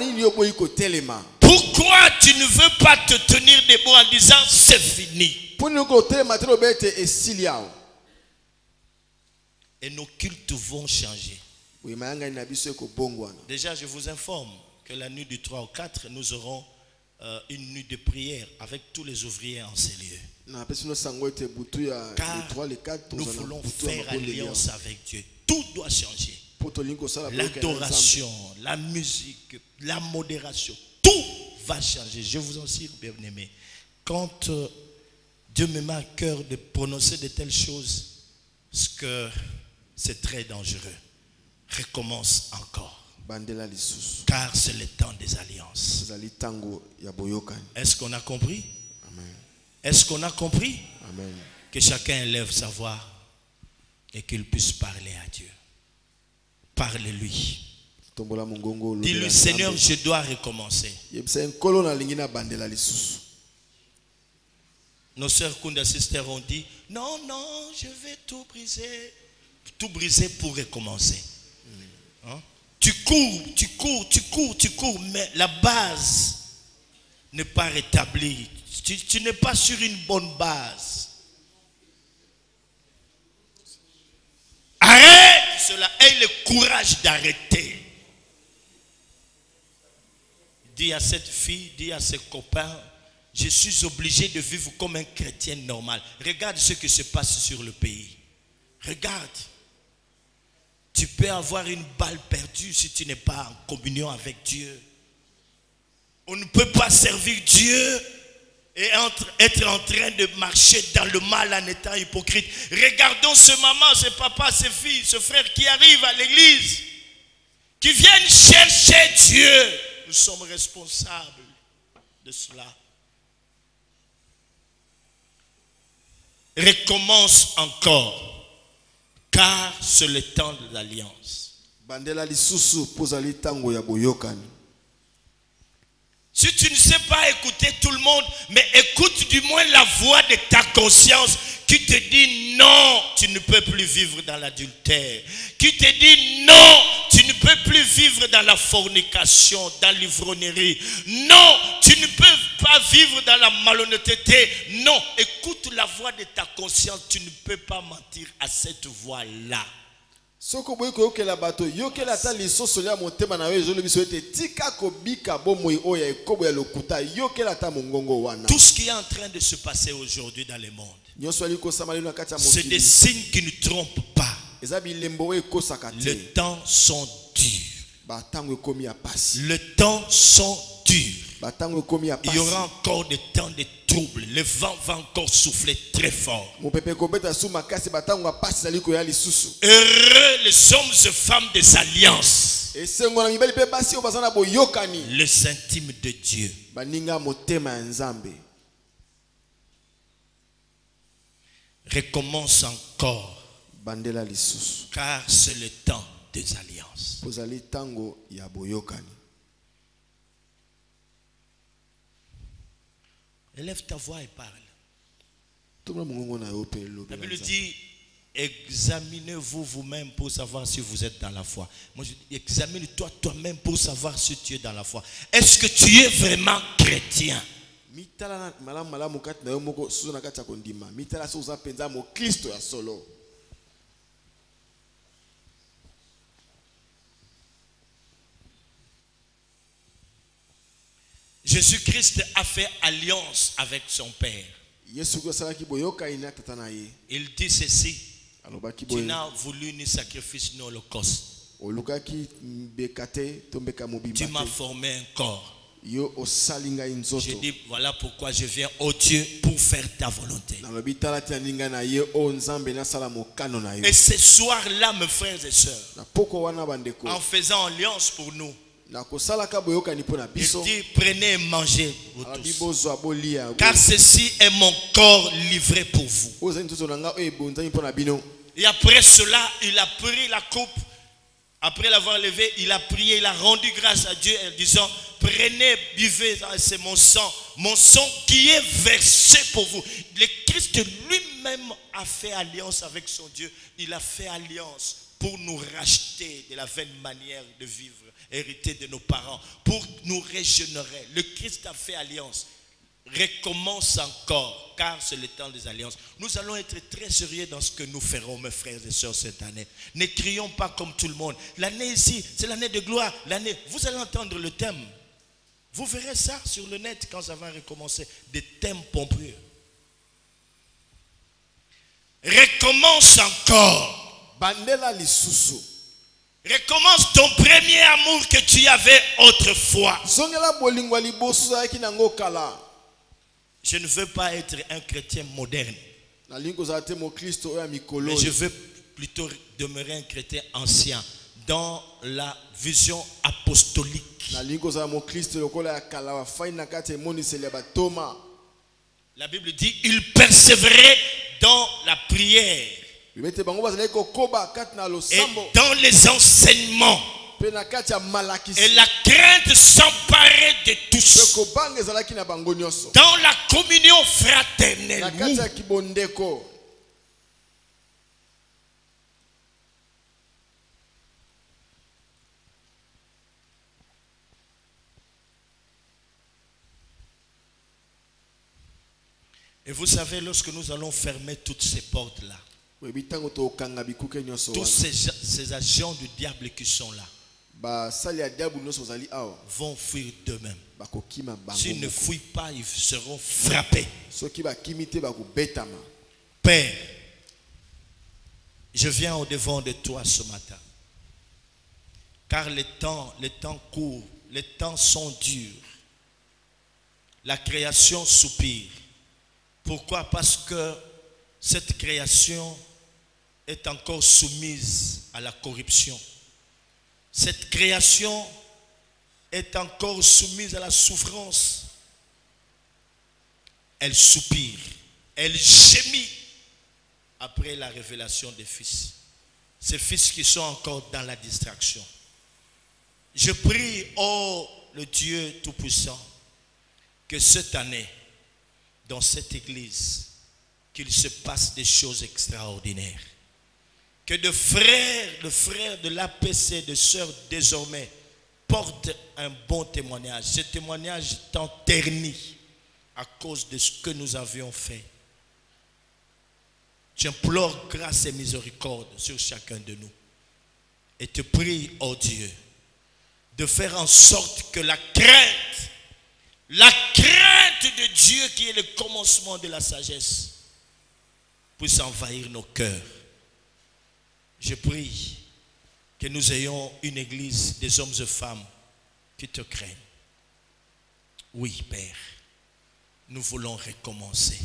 tu ne veux pas te tenir debout en disant c'est fini? Et nos cultes vont changer. Déjà, je vous informe que la nuit du 3 au 4, nous aurons une nuit de prière avec tous les ouvriers en ces lieux. Car nous voulons faire alliance avec Dieu. Tout doit changer. L'adoration, la musique, la modération, tout va changer. Je vous en suis bien aimé. Quand Dieu me met à cœur de prononcer de telles choses, parce que c'est très dangereux. Recommence encore. Car c'est le temps des alliances. Est-ce qu'on a compris? Est-ce qu'on a compris? Amen. Que chacun élève sa voix et qu'il puisse parler à Dieu. Parle-lui. Dis-lui, Seigneur, je dois recommencer. Nos sœurs Kunda Sister ont dit, non, non, je vais tout briser. Tout briser pour recommencer. Hein? Tu cours, mais la base n'est pas rétablie. Tu n'es pas sur une bonne base. Arrête cela. Aie le courage d'arrêter. Dis à cette fille, dis à ses copains, je suis obligé de vivre comme un chrétien normal. Regarde ce qui se passe sur le pays. Regarde. Tu peux avoir une balle perdue si tu n'es pas en communion avec Dieu. On ne peut pas servir Dieu et être en train de marcher dans le mal en étant hypocrite. Regardons ce maman, ce papa, ces filles, ce frère qui arrivent à l'église, qui viennent chercher Dieu. Nous sommes responsables de cela. Recommence encore. Car c'est le temps de l'alliance. Si tu ne sais pas écouter tout le monde, mais écoute du moins la voix de ta conscience qui te dit non, tu ne peux plus vivre dans l'adultère. Qui te dit non, tu ne peux plus vivre dans la fornication, dans l'ivrognerie. Non, tu ne peux pas vivre dans la malhonnêteté. Non, écoute la voix de ta conscience, tu ne peux pas mentir à cette voix-là. Tout ce qui est en train de se passer aujourd'hui dans le monde, c'est des signes qui ne trompent pas. Les temps sont durs. Les temps sont durs. Il y aura encore des temps de troubles. Le vent va encore souffler très fort. Heureux les hommes et femmes des alliances, les intimes de Dieu. Recommence encore, car c'est le temps des alliances. Élève ta voix et parle. La Bible dit, examinez-vous vous-même pour savoir si vous êtes dans la foi. Moi je dis, examine-toi toi-même pour savoir si tu es dans la foi. Est-ce que tu es vraiment chrétien? Jésus-Christ a fait alliance avec son Père. Il dit ceci. Alobaki Tu boye. n'as voulu ni sacrifice ni holocauste. Olukaki mbekate tombeka Tu mobimba m'as te. formé un corps. Yo osali ngai Je nzoto. dis voilà pourquoi je viens au Dieu pour faire ta volonté. Nalobi tala tina ninga na ye o nzambe nasala mokano na yo. Et ce soir-là, mes frères et sœurs, Na poko wana bandeko. en faisant alliance pour nous, Na kosalaka boyokani mpo na il biso. dit prenez et mangez vous Alabi tous. bozwa bolia. Car ceci est mon corps livré pour vous. Ozali nzoto na nga o ebonzani mpo na bino. Et après cela, il a pris la coupe. Après l'avoir levé, il a prié, il a rendu grâce à Dieu en disant, prenez, buvez, c'est mon sang qui est versé pour vous. Le Christ lui-même a fait alliance avec son Dieu. Il a fait alliance pour nous racheter de la vaine manière de vivre, hérité de nos parents, pour nous régénérer. Le Christ a fait alliance. Recommence encore, car c'est le temps des alliances. Nous allons être très sérieux dans ce que nous ferons, mes frères et sœurs, cette année. Ne crions pas comme tout le monde. L'année ici, c'est l'année de gloire. L'année, vous allez entendre le thème. Vous verrez ça sur le net quand ça va recommencer. Des thèmes pompeux. Recommence encore. Bandela lisusu. Recommence ton premier amour que tu avais autrefois. Zongela bolingwa liboso zaki nango kala. Je ne veux pas être un chrétien moderne. Na lingo za te mo Kristo oya mikolo. Mais je veux plutôt demeurer un chrétien ancien dans la vision apostolique. Na lingo za mo Kristo lokola ya kala wa faina kate moni sele ba Thomas. La Bible dit il persévérait dans la prière Bimete bango bazali ko koba kat na et losambo. dans les enseignements. Pe na kati ya malakisi. Et la crainte s'emparait de tous. Ko bange zalaki na bango nyonso. Dans la communion Na fraternelle. kati ya kibondeko. Et vous savez, lorsque nous allons fermer toutes ces portes-là, Webitango to kanga bikuke nyonso. tous ces agents du diable qui sont là Ba sali ya diabu nyonso zali awa. vont fuir d'eux-mêmes. Bakokima bango. S'ils ne fuient pas, ils seront frappés. Soki bakimite bakubetama. Père, je viens au devant de toi ce matin. Car les temps courent, les temps sont durs. La création soupire. Pourquoi? Parce que cette création est encore soumise à la corruption. Cette création est encore soumise à la souffrance. Elle soupire, elle gémit après la révélation des fils. Ces fils qui sont encore dans la distraction. Je prie, oh le Dieu Tout-Puissant, que cette année, dans cette église, qu'il se passe des choses extraordinaires. Que de frères de l'APC, de sœurs désormais, portent un bon témoignage. Ce témoignage tant terni à cause de ce que nous avions fait. J'implore grâce et miséricorde sur chacun de nous. Et te prie, oh Dieu, de faire en sorte que la crainte de Dieu qui est le commencement de la sagesse puisse envahir nos cœurs. Je prie que nous ayons une église des hommes et femmes qui te craignent. Oui, Père, nous voulons recommencer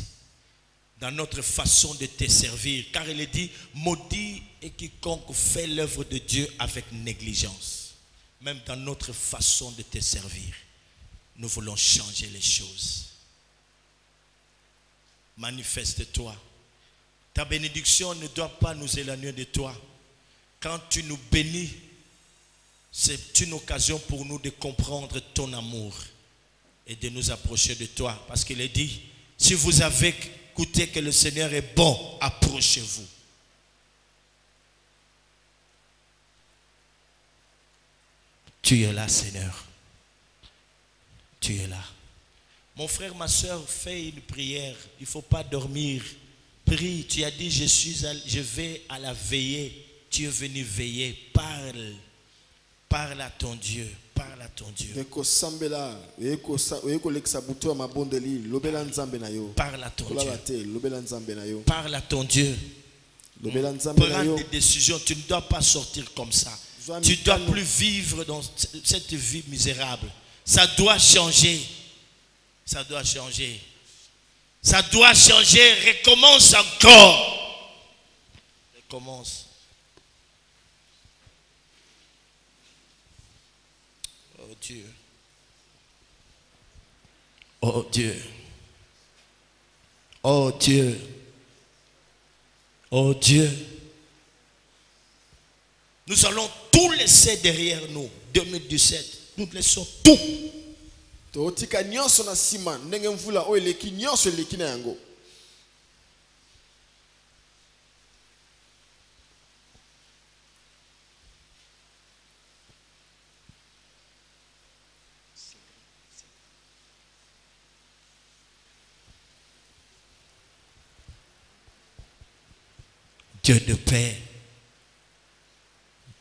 dans notre façon de te servir, car il est dit, maudit est quiconque fait l'œuvre de Dieu avec négligence. Même dans notre façon de te servir, nous voulons changer les choses. Manifeste-toi. Ta bénédiction ne doit pas nous éloigner de toi. Quand tu nous bénis, c'est une occasion pour nous de comprendre ton amour et de nous approcher de toi. Parce qu'il est dit, si vous avez écouté que le Seigneur est bon, approchez-vous. Tu es là, Seigneur. Tu es là. Mon frère, ma soeur, fais une prière. Il ne faut pas dormir. Prie. Tu as dit, je vais à la veillée. Tu es venu veiller. Parle. Parle à ton Dieu. Parle. Parle à ton Dieu. Parle à ton Dieu. Parle à ton Dieu. Prends des décisions. Tu ne dois pas sortir comme ça. Tu ne dois plus vivre dans cette vie misérable. Ça doit changer. Ça doit changer. Ça doit changer. Recommence encore. Recommence. Oh Dieu. Oh Dieu. Oh Dieu. Oh Dieu. Nous allons tout laisser derrière nous. 2017. Nous laissons tout. Dieu de paix,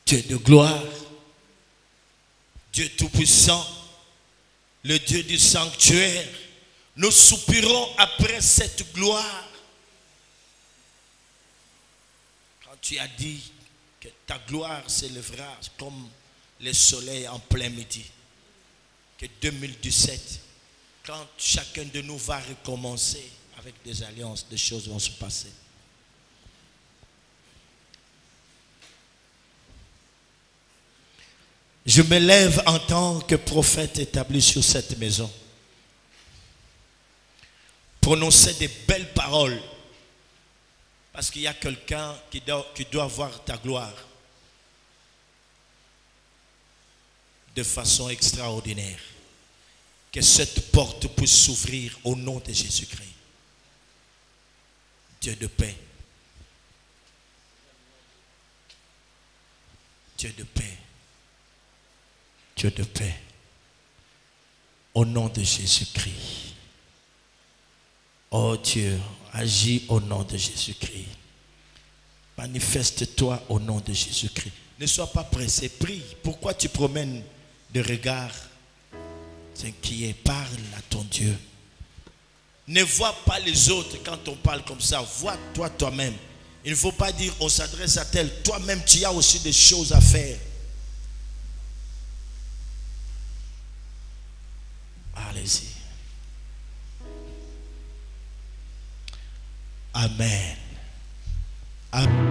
Dieu de gloire, Dieu tout-puissant, le Dieu du sanctuaire, nous soupirons après cette gloire. Quand tu as dit que ta gloire s'élèvera comme le soleil en plein midi, que 2017, quand chacun de nous va recommencer avec des alliances, des choses vont se passer. Je me lève en tant que prophète établi sur cette maison. Prononcer des belles paroles. Parce qu'il y a quelqu'un qui doit voir ta gloire. De façon extraordinaire. Que cette porte puisse s'ouvrir au nom de Jésus-Christ. Dieu de paix. Dieu de paix. Dieu de paix, au nom de Jésus-Christ. Oh Dieu, agis au nom de Jésus-Christ. Manifeste-toi au nom de Jésus-Christ. Ne sois pas pressé, prie. Pourquoi tu promènes de regards inquiets? Parle à ton Dieu. Ne vois pas les autres quand on parle comme ça. Vois-toi toi-même. Il ne faut pas dire on s'adresse à tel. Toi-même, tu as aussi des choses à faire. Allez-y. Amen. Amen.